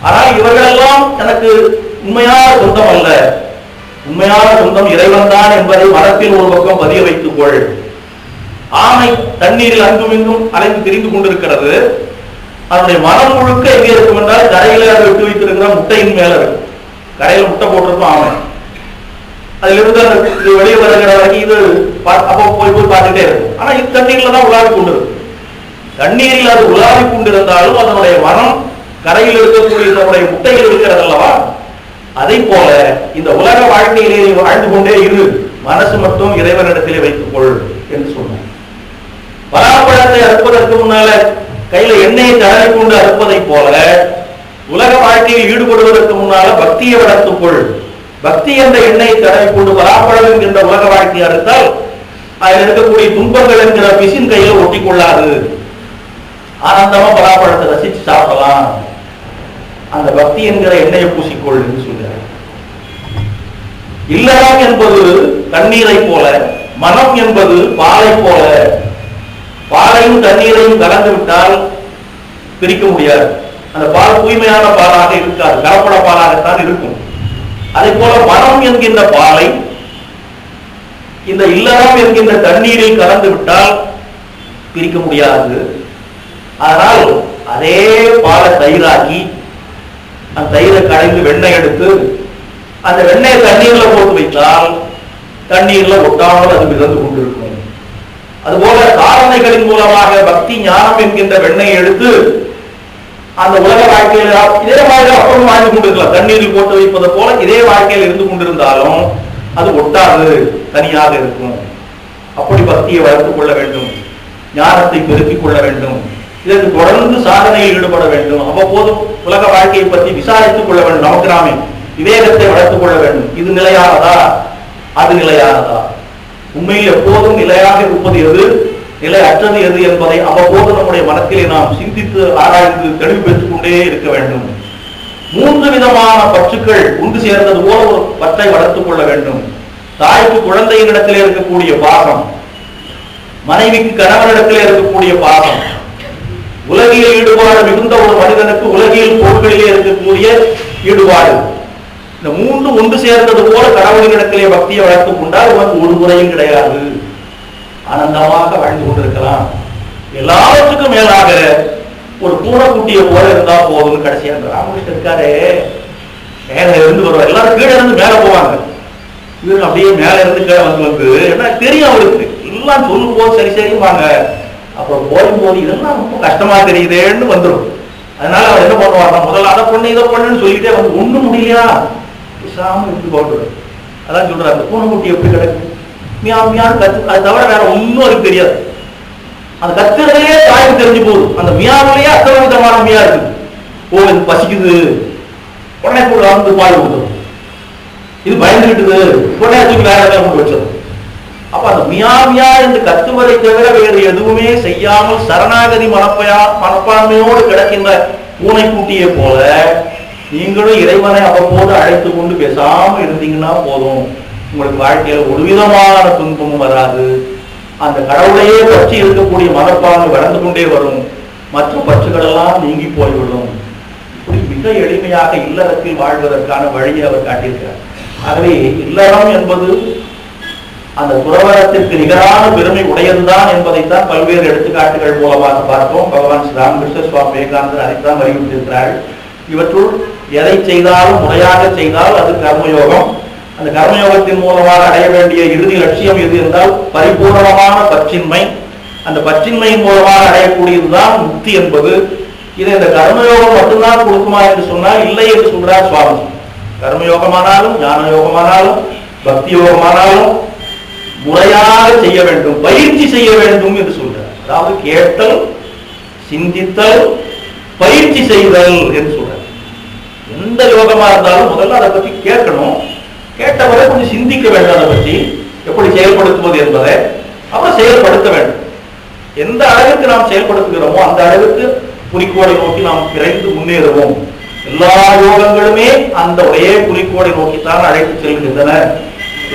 ஆனால் இவர்களெல்லாம் எனக்கு உண்மையான சொந்தம் அல்ல, உண்மையான சொந்தம் இறைவன் தான் என்பதை மனத்தில் ஒரு பக்கம் பதிய வைத்துக் கொள். ஆமை தண்ணீரில் அங்கும் இங்கும் அலைந்து திரிந்து கொண்டிருக்கிறது. அதனுடைய மனம் முழுக்க எங்கே இருக்கும் என்றால் கரையில விட்டு வைத்திருக்கிற முட்டையின் மேல இருக்கும். கரையில முட்டை போட்டிருக்கும் ஆமை. அதுல இருந்து அந்த வெளியே வருகிற வரைக்கும் இது அப்போ போய் போய் பார்த்துட்டே இருக்கும். ஆனா இது தண்ணீர்ல தான் உலாவி கொண்டு இருக்கும். தண்ணீரில் அது உலாவி கொண்டிருந்தாலும் அதனுடைய மனம் கரையில் இருக்கக்கூடிய இதனுடைய முட்டையில் இருக்கிறது அல்லவா. அதை போல இந்த உலக வாழ்க்கையிலே வாழ்ந்து கொண்டே இரு, மனசு மட்டும் இறைவனிடத்திலே வைத்துக் கொள் என்று சொன்னார். பலாப்பழத்தை அறுப்பதற்கு முன்னால கையில எண்ணெயை தடவி கொண்டு அறுப்பதை போல உலக வாழ்க்கையில் ஈடுபடுவதற்கு முன்னால பக்தியை வளர்த்துக்கொள். பக்தி என்ற எண்ணெயை தடவி கொண்டு பலாப்பழம் என்கின்ற உலக வாழ்க்கையை அறுத்தால் அதில் இருக்கக்கூடிய துன்பங்கள் என்கிற பிசின் கையில ஒட்டி கொள்ளாது. ஆனந்தமா பலாப்பழத்தை ரசிச்சு சாப்பிடலாம். அந்த பக்தி என்கிற எண்ணெயை பூசிக்கொள் என்று சொல்றார். இல்லறம் என்பது தண்ணீரை போல, மனம் என்பது பாலை போல. பாலையும் தண்ணீரையும் கலந்து விட்டால் பிரிக்க முடியாது. அந்த பால் தூய்மையான பாலாக இருக்காது, கலப்பட பாலாகத்தான் இருக்கும். அதே போல மனம் என்கின்ற பாலை இந்த இல்லறம் என்கின்ற தண்ணீரில் கலந்து விட்டால் பிரிக்க முடியாது. அதனால் அதே பாலை தயிராக்கி அந்த தயிரை கடைந்து வெண்ணெய் எடுத்து அந்த வெண்ணெயை தண்ணீர்ல போட்டு வைத்தால் தண்ணீர்ல ஒட்டாமல் அது மிதந்து கொண்டிருக்கும். அதுபோல சாதனைகளின் மூலமாக பக்தி ஞானம் என்கின்ற வெண்ணெயை எடுத்து அந்த உலக வாழ்க்கையில் இதே மாதிரி அப்புறம் வாழ்ந்து கொண்டிருக்கலாம். தண்ணீரில் போட்டு வைப்பது போல இதே வாழ்க்கையில் இருந்து கொண்டிருந்தாலும் அது ஒட்டாது, தனியாக இருக்கும். அப்படி பக்தியை வளர்த்துக் கொள்ள வேண்டும், ஞானத்தை பெருக்கிக் கொள்ள வேண்டும். இதற்கு தொடர்ந்து சாதனையில் ஈடுபட வேண்டும். அவ்வப்போது உலக வாழ்க்கையை பற்றி விசாரித்துக் கொள்ள வேண்டும். நமக்கு நாமே விவேகத்தை வளர்த்துக் கொள்ள வேண்டும். இது நிலையானதா, அது நிலையானதா, உண்மையில் எப்போதும் நிலையாக இருப்பது எது, நிலை அற்றது எது என்பதை அவ்வப்போது நம்முடைய மனத்திலே நாம் சிந்தித்து ஆராய்ந்து தெளிவு பெற்றுக் கொண்டே இருக்க வேண்டும். 3 விதமான பற்றுக்கள் ஒன்று சேர்ந்தது போல ஒரு பற்றை வளர்த்துக் கொள்ள வேண்டும். தாய்க்கு குழந்தையினிடத்திலே இருக்கக்கூடிய பாசம், மனைவிக்கு கணவனிடத்திலே இருக்கக்கூடிய பாசம், உலகியல் ஈடுபாடு மிகுந்த ஒரு மனிதனுக்கு உலகியல் பொருட்களிலே இருக்கக்கூடிய ஈடுபாடு, இந்த 3 ஒன்று சேர்ந்தது போல கடவுளினிடத்திலே பக்தியை வளர்த்துக் கொண்டால் உனக்கு ஒரு முறையும் கிடையாது, ஆனந்தமாக வாழ்ந்து கொண்டிருக்கலாம். எல்லாவற்றுக்கும் மேலாக ஒரு பூனைக்குட்டியை போல இருந்தா போதும். கடைசியா ராமகிருஷ்ணன் இருக்காரு, மேல இருந்து வருவார், எல்லாரும் கீழே இருந்து மேல போவாங்க, இவரு அப்படியே மேல இருந்து கீழே வந்து என்ன தெரியும் அவருக்கு, எல்லாம் சொல்லும் போது சரி சரிவாங்க. அப்புறம் போகும்போது இதெல்லாம் ரொம்ப கஷ்டமா தெரியுதேன்னு வந்துடும். அதனால அவர் என்ன பண்ணுவாங்க, முதல்ல அதை பண்ணு இதை பண்ணுன்னு சொல்லிட்டே வந்து ஒண்ணும் முடியலையா பேசாம இருந்து போட்டு. அதான் சொல்றாரு, அந்த பூனைக்குட்டி எப்படி கிடக்கு மியாமியான்னு கத்து, அது தவிர வேற ஒன்னும் அதுக்கு தெரியாது. அந்த கத்துறதே தாய்க்கு தெரிஞ்சு போகுது. அந்த மியாவிலேயே அத்தனை விதமான மியா இருக்கு. ஓ இது பசிக்குது, உடனே கூட வந்து பால் கொடுத்தது, இது பயந்துகிட்டுது, உடனே அதுக்கு வேற ஏதாவது கொண்டு வச்சது. அப்ப அந்த மியாமியா என்று கத்துவதை தவிர வேறு எதுவுமே செய்யாமல் சரணாகதி மனப்பான்மையோடு கிடக்கின்ற பூனைக்குட்டியை போல நீங்களும் இறைவனை அவ்வப்போது அழைத்து கொண்டு பேசாம இருந்தீங்கன்னா போதும், உங்களுக்கு வாழ்க்கையில ஒரு விதமான துன்பமும் வராது. அந்த கடவுளையே பற்றி இருக்கக்கூடிய மனப்பான்மை வளர்ந்து கொண்டே வரும், மற்ற பற்றுகள் எல்லாம் நீங்கி போய்விடும். இப்படி மிக எளிமையாக இல்லறத்தில் வாழ்வதற்கான வழியை அவர் காட்டியிருக்கிறார். ஆகவே இல்லறம் என்பது அந்த துறவரத்திற்கு நிகரான பெருமை உடையதுதான் என்பதைத்தான் பல்வேறு எடுத்துக்காட்டுகள் மூலமாக பார்த்தோம். பகவான் ஸ்ரீ ராமகிருஷ்ண சுவாமி விவேகானந்தர் அதைத்தான் வலியுறுத்தியிருக்கிறார்கள். இவற்றுள் எதை செய்தாலும் முறையாக செய்தால் அது கர்மயோகம். அந்த கர்மயோகத்தின் மூலமாக அடைய வேண்டிய இறுதி லட்சியம் எது என்றால் பரிபூர்ணமான பற்றின்மை. அந்த பற்றின்மையின் மூலமாக அடையக்கூடியதுதான் முக்தி என்பது. இதை இந்த கர்மயோகம் மட்டும்தான் கொடுக்குமா என்று சொன்னால் இல்லை என்று சொல்றார் சுவாமி. கர்மயோகமானாலும் ஞான யோகமானாலும் பக்தி யோகமானாலும் முறையாக செய்ய வேண்டும், பயிற்சி செய்ய வேண்டும் என்று சொல்றார். அதாவது கேட்டல், சிந்தித்தல், பயிற்சி செய்தல் என்று சொல்றார். எந்த யோகமா இருந்தாலும் முதல்ல அதை பற்றி கேட்கணும், கேட்டவரை கொஞ்சம் சிந்திக்க வேண்டும், அதை பற்றி எப்படி செயல்படுத்துவது என்பதை அப்புறம் செயல்படுத்த வேண்டும். எந்த அளவுக்கு நாம் செயல்படுத்துகிறோமோ அந்த அளவுக்கு குறிக்கோளை நோக்கி நாம் விரைந்து முன்னேறுவோம். எல்லா யோகங்களுமே அந்த ஒரே குறிக்கோளை நோக்கித்தான் அழைத்து செல்கின்றன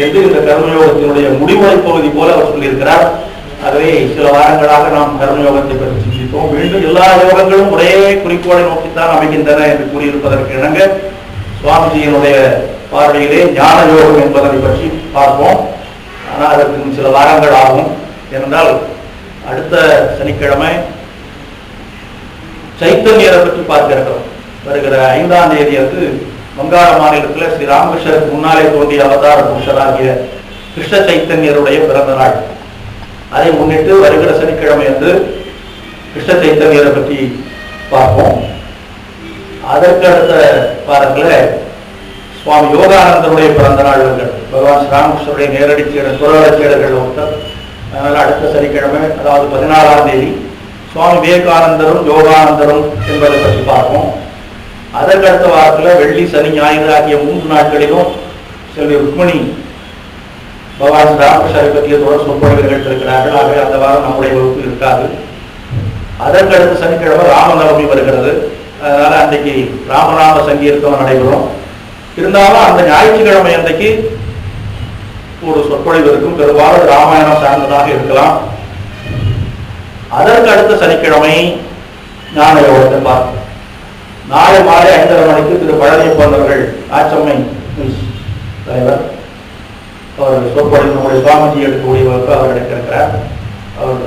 என்று இந்த கர்மயோகத்தினுடைய முடிவுரை பகுதி போல அவர் சொல்லியிருக்கிறார். ஆகவே சில வாரங்களாக நாம் கர்மயோகத்தை பற்றி சிந்தித்தோம். மீண்டும் எல்லா யோகங்களும் ஒரே குறிக்கோளை நோக்கித்தான் அமைகின்றன என்று கூறியிருப்பதற்கு இணங்க சுவாமிஜியினுடைய பார்வையிலே ஞான யோகம் என்பதை பற்றி பார்ப்போம். ஆனால் அதற்கு சில வாரங்கள் ஆகும். ஏனென்றால் அடுத்த சனிக்கிழமை சைத்தன்யரை பற்றி பார்க்க இருக்கிறோம். வருகிற 5ஆம் தேதி வங்காள மாநிலத்தில் ஸ்ரீ ராமகிருஷ்ணருக்கு முன்னாலே தோன்றிய அவதார புருஷராகிய கிருஷ்ண சைத்தன்யருடைய பிறந்த நாள். அதை முன்னிட்டு வருகிற சனிக்கிழமை கிருஷ்ண சைத்தன்யரை பற்றி பார்ப்போம். அதற்கு அடுத்த வாரத்தில் சுவாமி யோகானந்தருடைய பிறந்த நாள். பகவான் ஸ்ரீ ராமகிருஷ்ணருடைய நேரடி சீடர்கள் ஒருத்தர். அதனால் அடுத்த சனிக்கிழமை, அதாவது 14ஆம் தேதி சுவாமி விவேகானந்தரும் யோகானந்தரும் என்பதை பற்றி பார்ப்போம். அதற்கு அடுத்த வாரத்தில் வெள்ளி, சனி, ஞாயிறு ஆகிய 3 நாட்களிலும் செல்வி ருக்மணி பகவான் ஸ்ரீ ராமகிருஷ்ணரை பற்றிய தொடர் சொற்பொழிவுகள் இருக்கிறார்கள். ஆகவே அந்த வாரம் நம்முடைய வகுப்பு இருக்காது. அதற்கு அடுத்த சனிக்கிழமை ராமநவமி வருகிறது. அதனால அன்றைக்கு ராமநாம சங்கீர்த்தனம் நடைபெறும். இருந்தாலும் அந்த ஞாயிற்றுக்கிழமை அன்றைக்கு ஒரு சொற்பொழிவு இருக்கும். பெரும்பாலும் ராமாயணம் சார்ந்ததாக இருக்கலாம். அதற்கு அடுத்த சனிக்கிழமை ஞான யோகத்தை பார்ப்போம். நாளை மாலை 5:30 மணிக்கு திரு பழனியப்பன் அவர்கள் ஆச்சம்மை தலைவர் அவர்கள் சொற்பொழிவு நம்முடைய சுவாமிஜி எடுக்கக்கூடிய வகுப்பு அவர் எடுத்திருக்கிறார். அவர்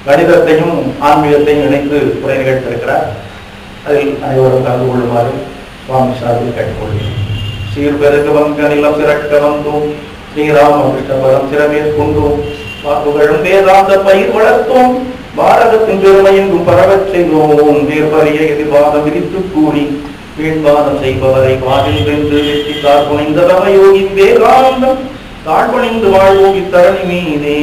கணிதத்தையும் ஆன்மீகத்தையும் இணைந்து உரை நிகழ்த்திருக்கிறார். அதில் அனைவரும் கலந்து கொள்ளுமாறு சுவாமி சார்பில் கேட்டுக்கொள்கிறேன். சீர்பெருகு வங்க நிலம் சிறக்க வந்தோம், ஸ்ரீராம கிருஷ்ணபதம் சிறமேற்கொண்டோம், வாக்குகளும் வேதாந்த பயிர் வளர்த்தோம், பாரதத்தின் பெருமை எங்கும் பரவச் செய்தோம், வேர்பறிய எதிர்வாதம் விரித்து கூறி வீண்வாதம் செய்பவரை வாதில் வென்று வெற்றி தாழ்புனைந்த தவயோகி வேதாந்தம் தாழ்பணிந்து வாழ்வோம் இத்தரணி மீதே.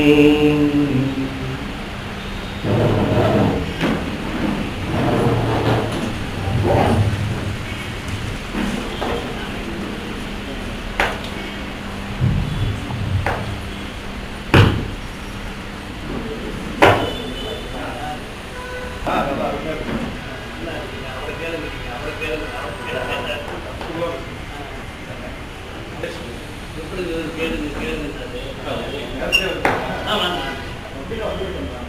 கேளுங்க.